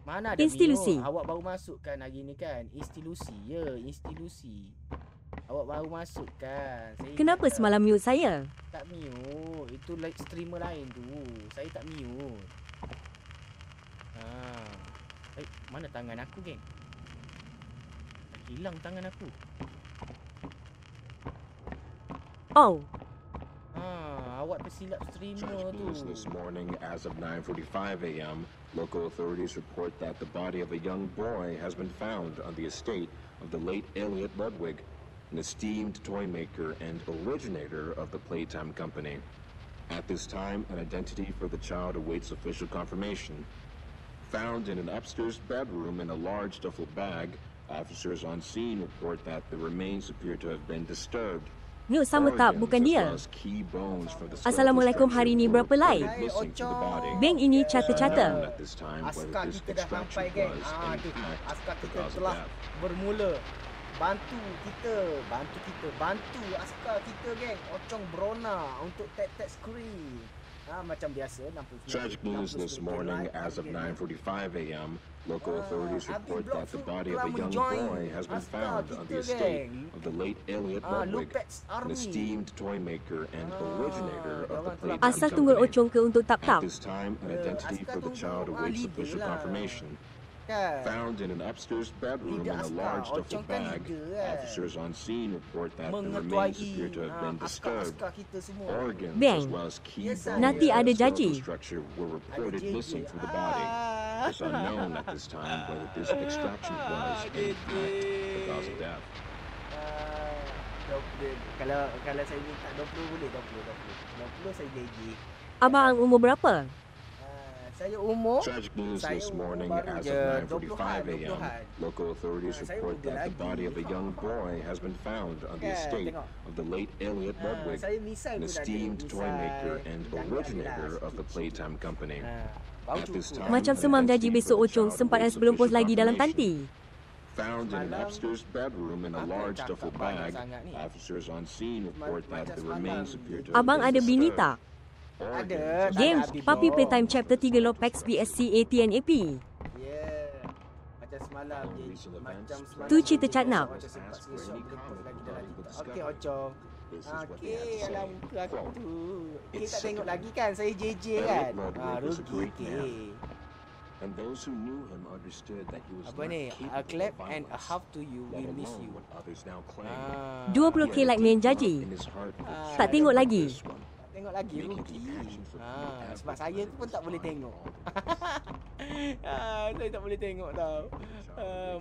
Mana ada Institusi. mute? Awak baru masuk kan hari ni kan? Institusi. Ya, institusi. Awak baru masuk kan? Kenapa semalam mute saya? Tak mute. Itu like streamer lain tu. Saya tak mute. Mana tangan aku, geng? Hilang tangan aku. Oh. Awak tersilap streamer tu. News this morning as of 9:45 a.m. Local authorities report that the body of a young boy has been found on the estate of the late Elliot Ludwig, an esteemed toy maker and originator of the Playtime Company. At this time, an identity for the child awaits official confirmation. Found in an upstairs bedroom in a large duffel bag, officers on scene report that the remains appear to have been disturbed. Mute sama tak? Bukan dia. Assalamualaikum, hari ni berapa like? Bang ini cata-cata. Askar kita dah sampai, geng. Askar kita telah bermula. Bantu askar kita, geng. Ocong Brona untuk tap screen. Macam biasa. Tragic news this morning as of 9:45 a.m. Local authorities report that the body of a young boy has been found on the estate of the late Elliot Ludwig, an esteemed toy maker and originator of the Playtime Asal tunggul Company. Ocong ke untuk tap-tap? At this time, an identity for the child awaits official confirmation. Found in an upstairs bedroom in a large duffel bag, officers on scene report that the remains appear to have been disturbed. Organs as well as key bones nanti ada and janji. skeletal structure were reported missing from the body. It's unknown at this time whether this extraction was in fact the cause of death. Kalau saya minta 20 boleh 20 saya gaji. Abang umur berapa? Saya umur Tragic news this morning as of 9:45 a.m. Local authorities report that the body of a young boy has been found on the estate of the late Elliot Ludwig, an esteemed toy maker and originator of the Playtime Company. At this time, Macam semam janji besok Ocong sempat sebelum post lagi dalam tanti. Found in an upstairs bedroom in a large duffel bag, officers on scene report that the remains appear to have Abang been ada bini disturbed. tak? Ada. Games Puppy Playtime Chapter 3 Lopex BSC ATNAP. Macam semalam je. Tu cerita catnap. Okey, Ocong. Okey, alam muka aku tu. Kita tak tengok lagi kan, saya JJ kan. Rugi ke. And those who knew him understood that he was Apa ni? A clap and a half to you, we miss you. 20k like main jaji. Tak tengok lagi. Tengok lagi, rugi. Sebab saya pun tak boleh tengok. Saya tak boleh tengok tau.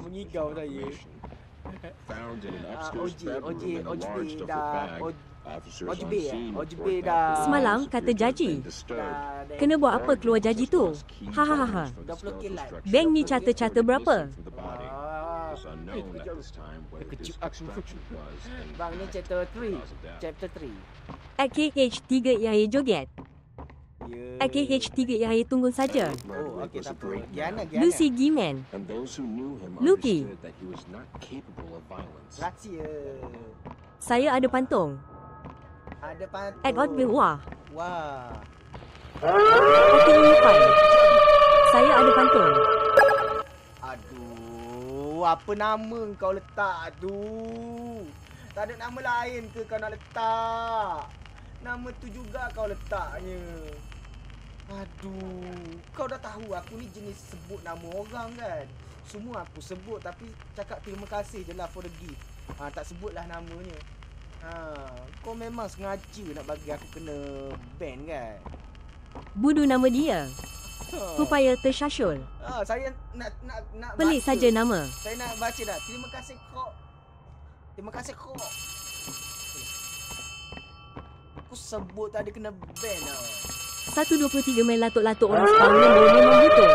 Mengigau saya. OJB dah. Semalam kata jaji. Kena buat apa keluar jaji tu? Hahaha. 20k like. Bang ni cata-cata berapa? Kecil aku. Bang ni chapter 3. AKH3 Yahya joget. Ya. AKH3 Yahya tunggu saja. Oh, okey, tak apa. Giana. Lucy Giman. And those who knew him Lucky. understood that he was not capable of violence. Rahsia. Saya ada pantung. Ada pantung. At Oddville Wah. Wah. Okey, Unify. Saya ada pantung. Aduh, apa nama kau letak tu? Tak ada nama lain ke kau nak letak? Nama tu juga kau letaknya. Aduh, kau dah tahu aku ni jenis sebut nama orang kan? Semua aku sebut tapi cakap terima kasih je lah for the gift. Tak sebutlah namanya. Kau memang sengaja nak bagi aku kena ban kan? Budu nama dia. Supaya tersyasyul. Saya nak Pelik baca. saja nama. Saya nak baca dah. Terima kasih kok. Terima kasih kok. Aku sebut tadi kena ban tau. 123 main latuk-latuk orang separuh memang betul.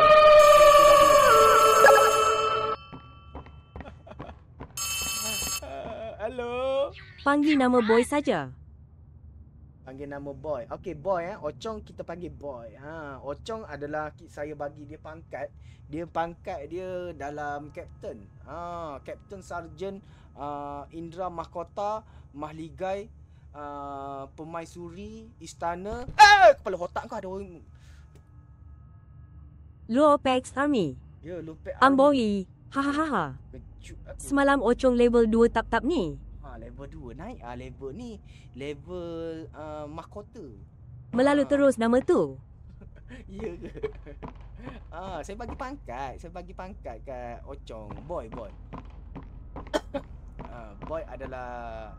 Hello. Panggil nama boy saja. Panggil nama boy. Okey, boy Ocong kita panggil boy. Ocong adalah saya bagi dia pangkat. Pangkat dia dalam kapten. Kapten Sarjan Indra Mahkota, Mahligai, Pemaisuri, Istana. Kepala otak kau ada orang. Lopex Army. Ya, Lopex Army. Amboi. Hahaha. Semalam Ocong level 2 tap-tap ni. Level 2 naik. Level ni level mahkota. Melalu terus nama tu. Ya ke? Saya bagi pangkat kat Ocong. Boy. Boy adalah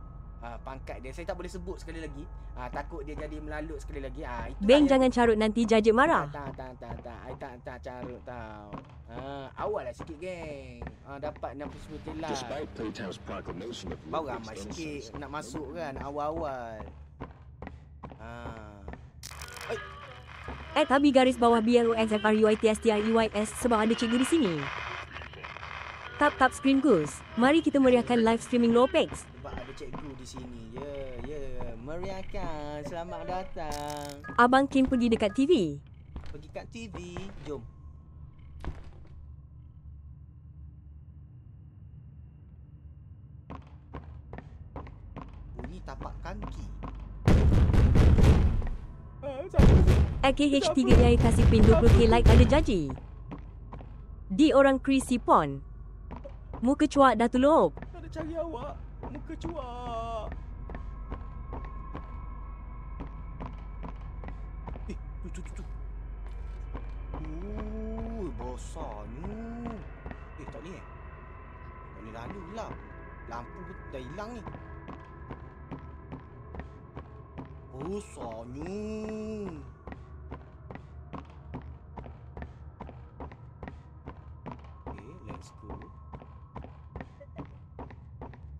pangkat dia. Saya tak boleh sebut sekali lagi. Takut dia jadi melalut sekali lagi. Beng jangan carut nanti Jajik marah. Tak. I tak carut tau. Awal lah sikit geng. Dapat 60 tilang. Despite Playtime's proclamation of Baru Ludwig's ramai sikit innocence, nak masuk kan awal-awal. Tabi garis bawah BLOXFRUITSTIUIS sebab ada cikgu di sini. Tap screen goose. Mari kita meriahkan live streaming Lopex. Sebab ada cikgu di sini. Ya. Meriahkan. Selamat datang. Abang Kim pergi dekat TV. Pergi kat TV. Jom. Bunyi tapak kaki. AKH3 Yai kasih pin 20k like ada janji. Di orang Chris Sipon. Muka cuak dah tuluk. Ada cari awak. Muka cuak. Tu. Bosanya. Tak boleh Tak boleh lalu gelap. Lampu pun dah hilang ni. Bosanya. Okay, let's go.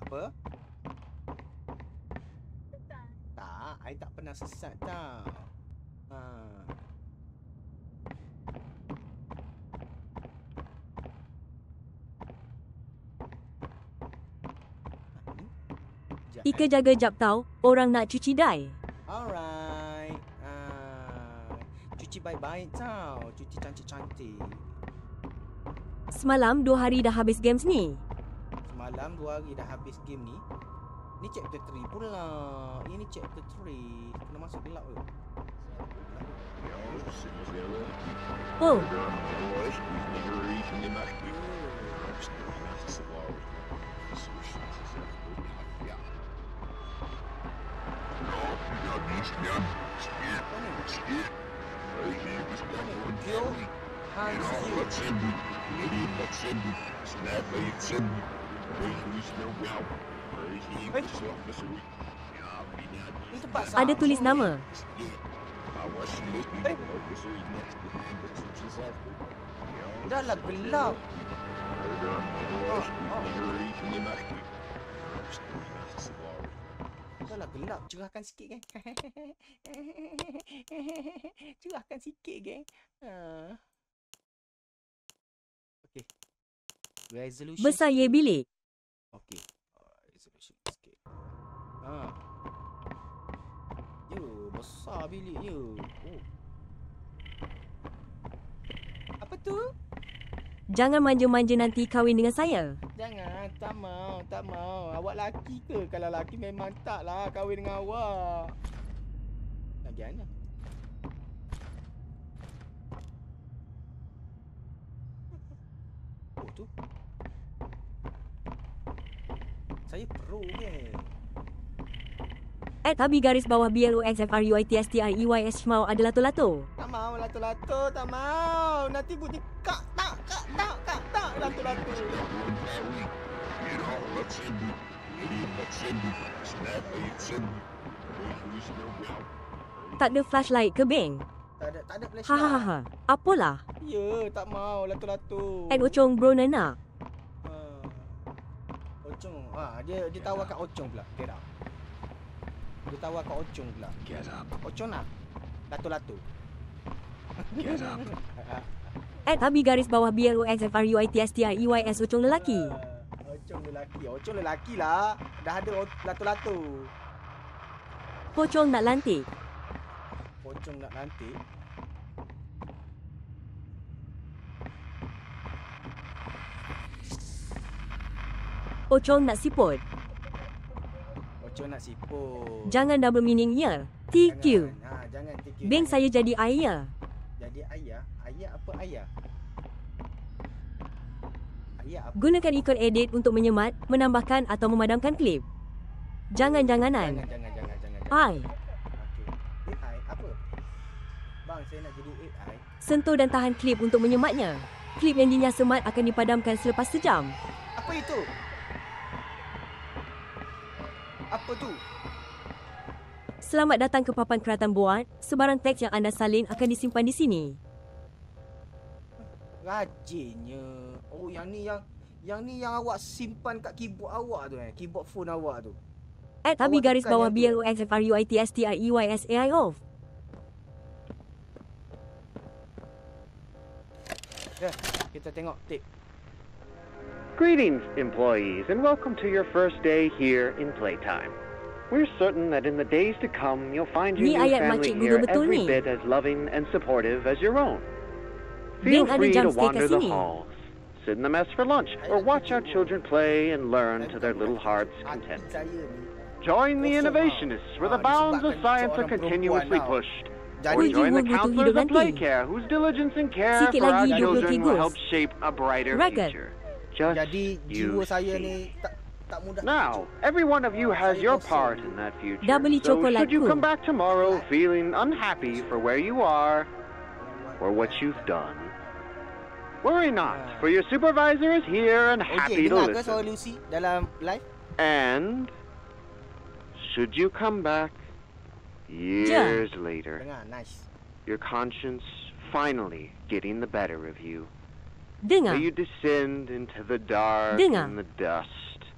Apa? Tak, I tak pernah sesat tau. Ika jaga jap tau, orang nak cuci dai. Alright. Cuci baik-baik tau. Cuci cantik-cantik. Semalam 2 hari dah habis games ni. Semalam 2 hari dah habis game ni. Ni chapter 3 pula. Ini chapter 3. Kena masuk gelap ke? Oh. Ada tulis nama. Dah lah gelap. Dah lah gelap. Cerahkan sikit geng. Cerahkan sikit geng. Okay. Resolution Besar ye bilik. Okay. Resolution sikit. Besar biliknya. Oh. Apa tu? Jangan manja-manja nanti kahwin dengan saya. Jangan, tak mau. Awak laki ke? Kalau laki memang taklah kahwin dengan awak. Lagiannya. Oh tu. Saya pro ke? @HabiGarisBawah BLOXFRUITSTREYS Shmau ada lato-lato. Tak mau lato-lato, tak mau. Nanti bunyi tak, lato-lato. Tak ada flashlight ke, Beng? Tak ada flashlight. Hahaha. Apalah. Ya, tak mau lato-lato. Ocong bro nana. Ocong. Dia tawarkan Ocong pula. Get up. Dia tawarkan Ocong pula. Get up. Ocong nak? Lato-lato. Get up. @HabiGarisBawah BLOXFRUITSTREYS Ocong lelaki. Ocong lelaki lah. Dah ada lato-lato. Pocong nak lantik. Pocong nak lantik. Ocong nak siput. Ocong nak siput. Jangan double meaning ya. TQ. Jangan TQ. Beng saya jadi ayah. Jadi ayah? Ayah apa ayah? Ayah apa? Gunakan ikon edit untuk menyemat, menambahkan atau memadamkan klip. Jangan-janganan. Jangan. AI. Okey. AI apa? Bang, saya nak jadi AI. Sentuh dan tahan klip untuk menyematnya. Klip yang dinyasemat akan dipadamkan selepas sejam. Apa itu? Apa tu? Selamat datang ke papan keratan buat. Sebarang teks yang anda salin akan disimpan di sini. Rajinnya. Oh, yang ni yang awak simpan kat keyboard awak tu keyboard phone awak tu. @HabiGarisBawah BLOXFRUITSTREYS AI off. Dah, kita tengok tip. Greetings, employees, and welcome to your first day here in Playtime. We're certain that in the days to come, you'll find your Ni new ayat family makcik here guru betul every ni. bit as loving and supportive as your own. Beng Feel ada free to jump scare wander kat the sini. halls, sit in the mess for lunch, or watch our children play and learn to their little hearts' content. Join the innovationists where the bounds of science are continuously pushed. Or join the counselors of Playcare whose diligence and care Sikit for our lagi 20 children will tigus. help shape a brighter Ragat. future. Just Jadi you jiwa saya see. ni tak mudah. Now, every one of you has your part in that future. Dah beli So coklat should you ku. come back tomorrow feeling unhappy for where you are or what you've done, worry not, for your supervisor is here and happy to dengar ke suara listen. Lucy dalam live? And should you come back years later, Dengar, nice. your conscience finally getting the better of you, Dengar. so you descend into the dark Dengar. and the dust,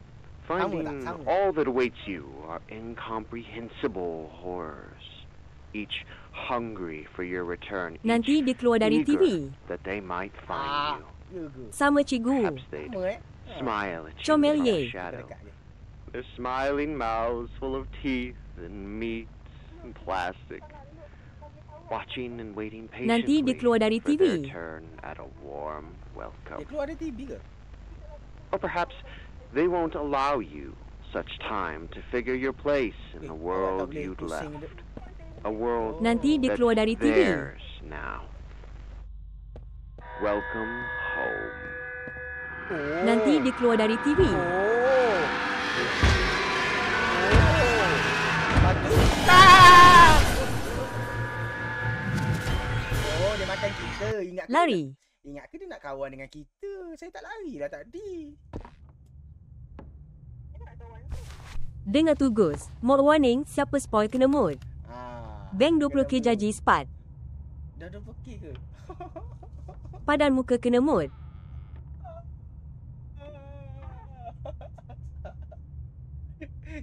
finding Sama. all that awaits you are incomprehensible horrors, each hungry for your return, Nanti dia keluar dari eager TV. that they might find you. Sama cikgu. Perhaps they'd smile at you Comelier. in our shadow. Their smiling mouths full of teeth and meat and plastic, watching and waiting Nanti dia patiently keluar dari for their TV. turn at a warm welcome. Dia keluar dari TV ke? Or perhaps they won't allow you such time to figure your place in the world you'd left. A world Nanti dia that's keluar dari TV. theirs now. Welcome home. Nanti dia keluar dari TV. Oh, dia makan kita. Ingat ke Lari. Ingat ke dia nak kawan dengan kita? Saya tak lari lah tadi. Dengar tu Gus. Mod warning, siapa spoil kena mood. Bank 20k jaji spat. Dah 20k ke? Padan muka kena mood.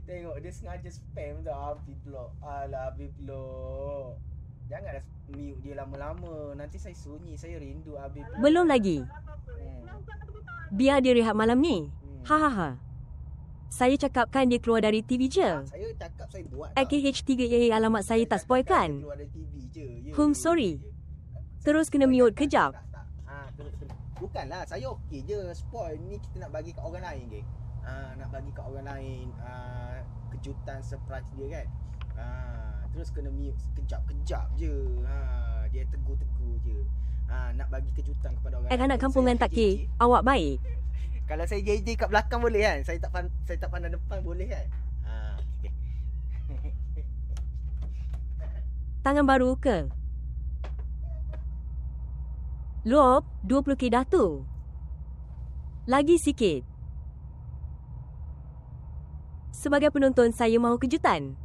Tengok dia sengaja spam tu Habib pula. Alah Habib pula. Janganlah mute dia lama-lama. Nanti saya sunyi. Saya rindu Habib pula. Belum lagi. Biar dia rehat malam ni. Hahaha. Saya cakapkan dia keluar dari TV je. Saya cakap saya buat. AKH3AA alamat saya tak spoil kan? Keluar dari TV je. Sorry. Terus kena mute kejap. Bukanlah, saya okey je spoil ni, kita nak bagi kat orang lain, geng. Nak bagi kat orang lain kejutan surprise dia kan. Terus kena mute sekejap-kejap je. Dia tegur-tegur je. Nak bagi kejutan kepada orang lain. Anak kampungan tak ke? Awak baik. Kalau saya JJ kat belakang boleh kan? Saya tak pandang depan boleh kan? Okay. Tangan baru ke? Lob, 20k dah tu. Lagi sikit. Sebagai penonton, saya mahu kejutan.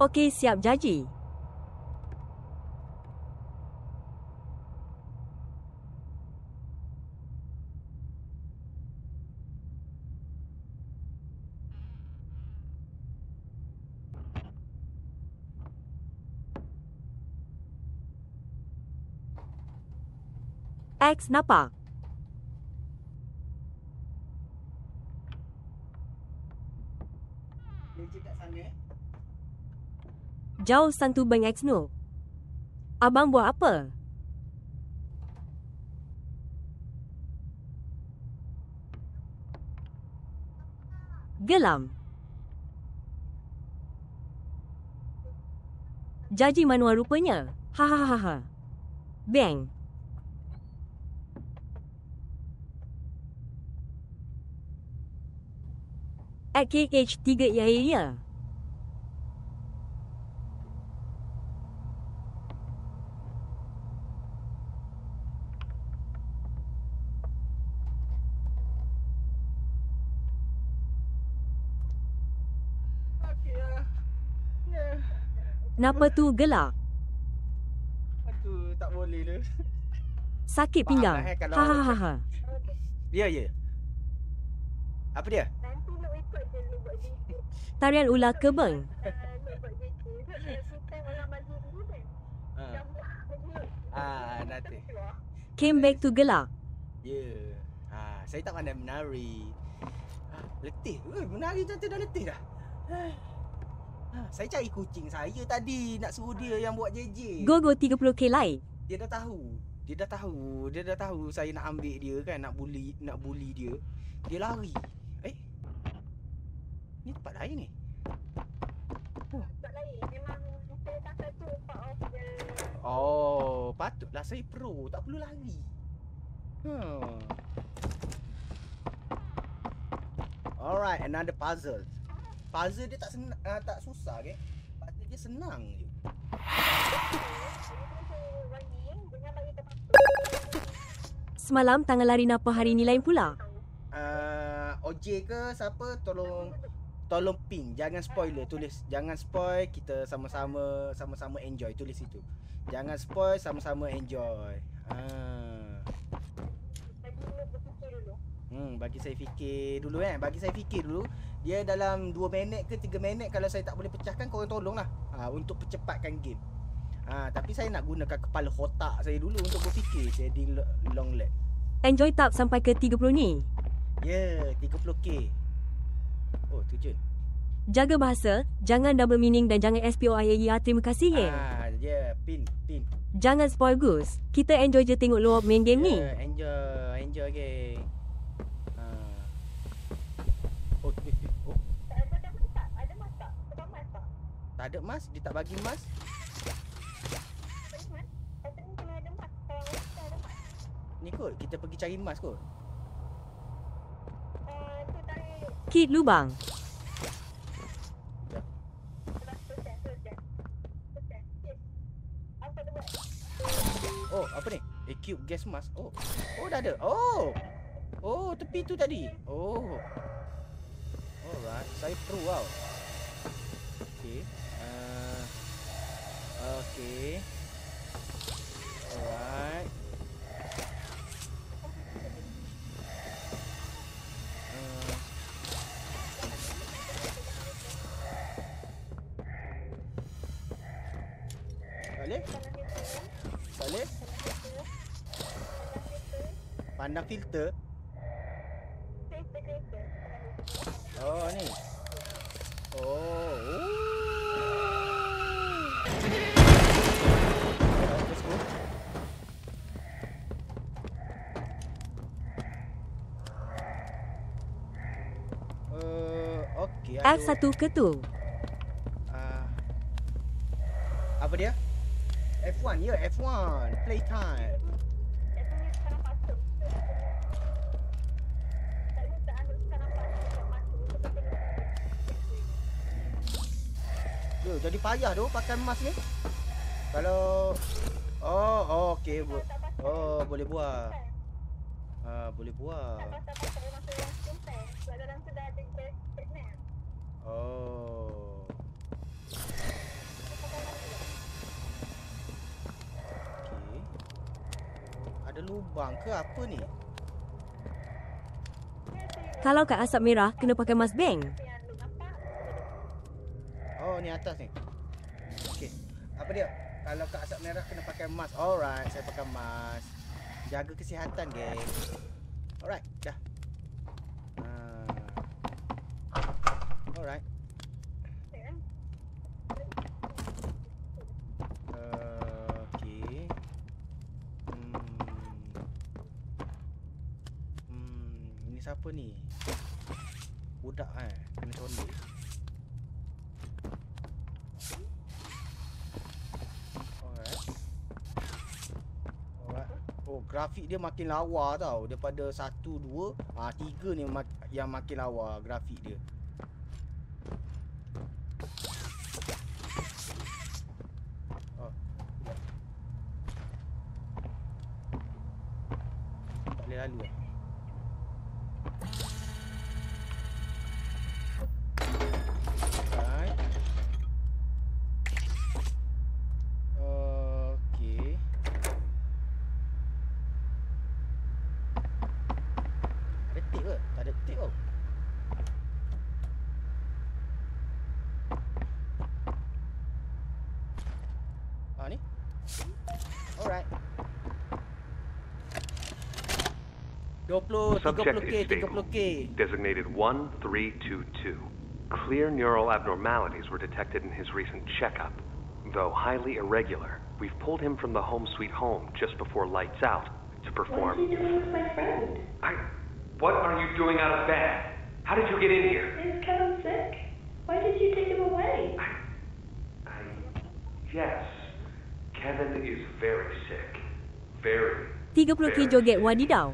Okey, siap Jaji. X nampak. Jauh santu Bang X no. Abang buat apa? Gelam. Jaji manual rupanya. Hahaha. Bang. AKH3 ya. Kenapa tu gelak? Aduh, tak boleh le. Sakit pinggang. Hahaha. Ya. Apa dia? Tarian ular kebeng. Nanti. Came back to gelak. Ya. Saya tak pandai menari. Letih. Menari cantik dah letih dah. Saya cari kucing saya tadi, nak suruh dia yang buat JJ. Go 30k like. Dia dah tahu saya nak ambil dia kan, nak bully dia. Dia lari. Ni tempat lain ni. Tempat lain memang saya tak tahu part of the. Oh, patutlah saya pro, tak perlu lari. Alright, another puzzle. Puzzle dia tak susah ke? Puzzle dia senang je. Semalam tangan lari napa hari ni lain pula? OJ ke siapa tolong ping, jangan spoiler, tulis jangan spoil, kita sama-sama enjoy, tulis itu. Jangan spoil, sama-sama enjoy. Bagi saya fikir dulu kan. Dia dalam 2 minit ke 3 minit. Kalau saya tak boleh pecahkan, korang tolonglah untuk percepatkan game. Tapi saya nak gunakan kepala otak saya dulu untuk berfikir. Jadi long lag. Enjoy tak sampai ke 30 ni? Ya, 30k. Oh, tu je. Jaga bahasa, jangan double meaning dan jangan SPOIAER. Terima kasih ya. Pin. Jangan spoil Gus. Kita enjoy je tengok luar main game ni. Enjoy geng. Tak ada mas, dia tak bagi mas. Ni kot, kita pergi cari mas kot. Kit lubang. Oh, apa ni? Cube gas mask. Oh, dah ada. Oh, tepi tu tadi. Oh. Alright, saya pro wow. Okay. Okay. Alright. Salih? Pandang filter. Oh, ni. Oh. Let's go. Okay. F1 ke tu? Apa dia? F1, ya, F1. Playtime. Jadi payah tu pakai mask ni. Kalau okey. Boleh buat. Boleh buat. Oh. Okey. Ada lubang ke apa ni? Kalau kat asap merah, kena pakai mask bank. Oh, ni atas ni. Okey. Apa dia? Kalau kat asap merah kena pakai mask. Alright, saya pakai mask. Jaga kesihatan, geng. Alright, dah. Alright. Okey. Ini siapa ni? Budak kena condik. Oh, grafik dia makin lawa tau. Daripada 1, 2, 3 ni yang makin lawa grafik dia. Oh, tak boleh lalu lah. Subject is stable, designated 1322. Clear neural abnormalities were detected in his recent checkup. Though highly irregular, we've pulled him from the home sweet home just before lights out to perform... What is he doing with my friend? What are you doing out of bed? How did you get in here? Is Kevin sick? Why did you take him away? Yes. Kevin is very sick. Very. 30k joget wadidau.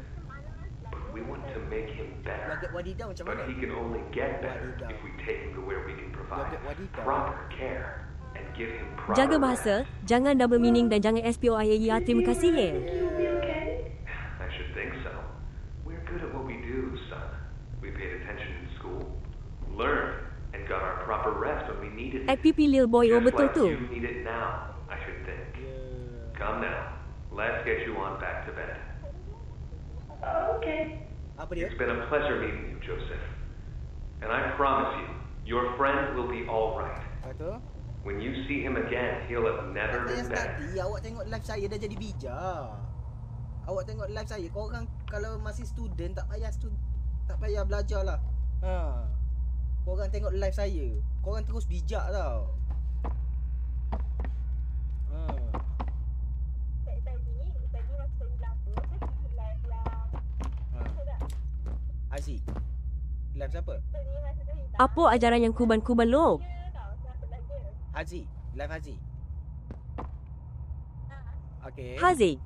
We want to make him better. But he can only get better if we take him to where we can provide proper care and give him proper... Jaga bahasa, jangan double meaning dan jangan SPOIAER. Terima kasih, Yel. I should think so. We're good at what we do, son. We paid attention in school, learned, and got our proper rest when we needed it. FPP Lil Boy, oh betul tu. You need it now, I should think. Come now, let's get you on back to bed. Okay. It's been a pleasure meeting you, Joseph. And I promise you, your friend will be all right. When you see him again, he'll have never been better. Awak tengok live saya dah jadi bijak. Awak tengok live saya. Korang kalau masih student tak payah belajar lah. Korang tengok live saya. Korang terus bijak tau. Haziq. Live siapa? Apa ajaran yang kuban-kuban lo? Haziq. Live Haziq. Okay. Haziq.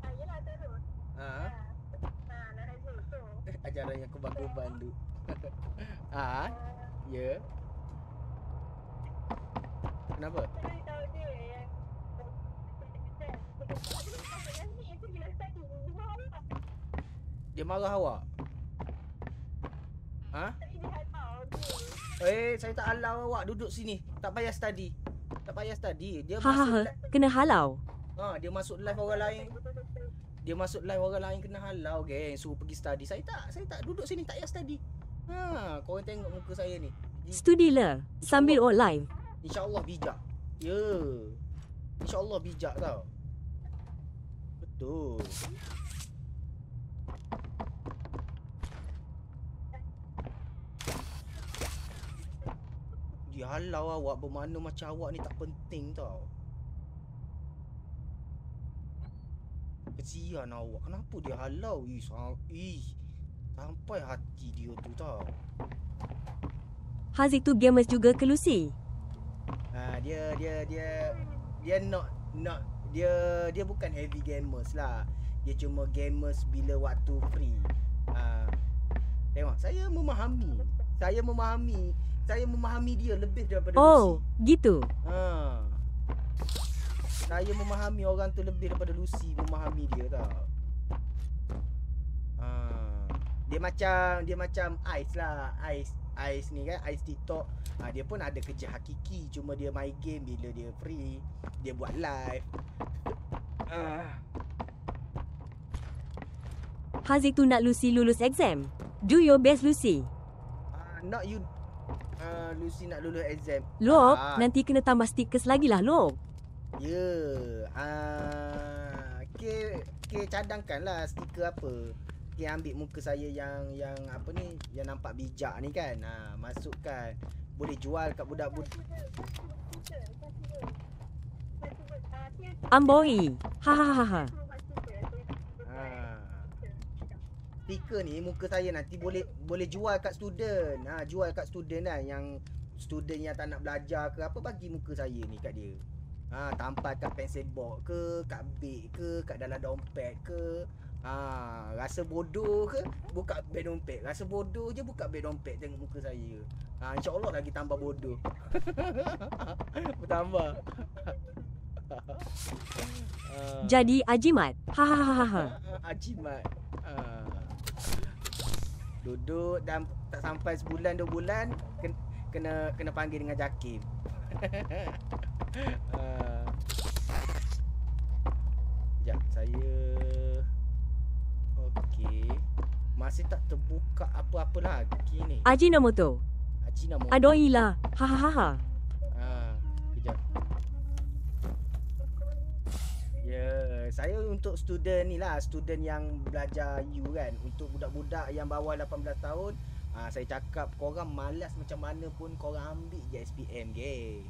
Ajaran yang kuban-kuban tu. Ya. Kenapa? Dia marah awak? Saya tak halau awak duduk sini. Tak payah study. Dia masuk kena halau. Dia masuk live orang lain. Kena halau, geng. Suruh pergi study. Saya tak duduk sini tak payah study. Korang tengok muka saya ni. Studi lah sambil live. InsyaAllah bijak. Ya. InsyaAllah bijak tau. Betul. dia halau awak bermakna macam awak ni tak penting tau. Kesian awak. Kenapa dia halau? Sampai hati dia tu tau. Haziq tu gamers juga ke Lucy? Dia not dia bukan heavy gamers lah. Dia cuma gamers bila waktu free. Tengok, saya memahami dia lebih daripada Lucy. Oh, gitu. Saya memahami orang tu lebih daripada Lucy memahami dia tau. Dia macam Ice lah. Ice ni kan, Ice TikTok. Dia pun ada kerja hakiki, cuma dia main game bila dia free. Dia buat live. Haziq tu nak Lucy lulus exam. Do your best, Lucy. Not you. Lucy nak lulus exam. Lob, nanti kena tambah stickers lagi lah, Lob. Ya. Okay, cadangkanlah stiker apa. Okay, ambil muka saya yang apa ni, yang nampak bijak ni kan. Masukkan. Boleh jual kat budak-budak. Amboi. Hahaha. Stiker ni muka saya nanti boleh jual kat student. Jual kat student kan, yang student yang tak nak belajar ke apa, bagi muka saya ni kat dia. Tampal kat pencil box ke, kat beg ke, kat dalam dompet ke. Rasa bodoh ke, buka beg dompet. Rasa bodoh je, buka beg dompet, tengok muka saya. InsyaAllah lagi tambah bodoh. Bertambah. Jadi Ajimat. Hahaha. Ajimat. Duduk dan tak sampai sebulan 2 bulan kena panggil dengan Jakim. Sekejap, saya okey. Masih tak terbuka apa-apa lagi ni. Ajinomoto. Adoilah. Hahaha. Kejap. Saya untuk student ni lah, student yang belajar U kan. Untuk budak-budak yang bawah 18 tahun, saya cakap korang malas macam mana pun korang ambil je SPM ke.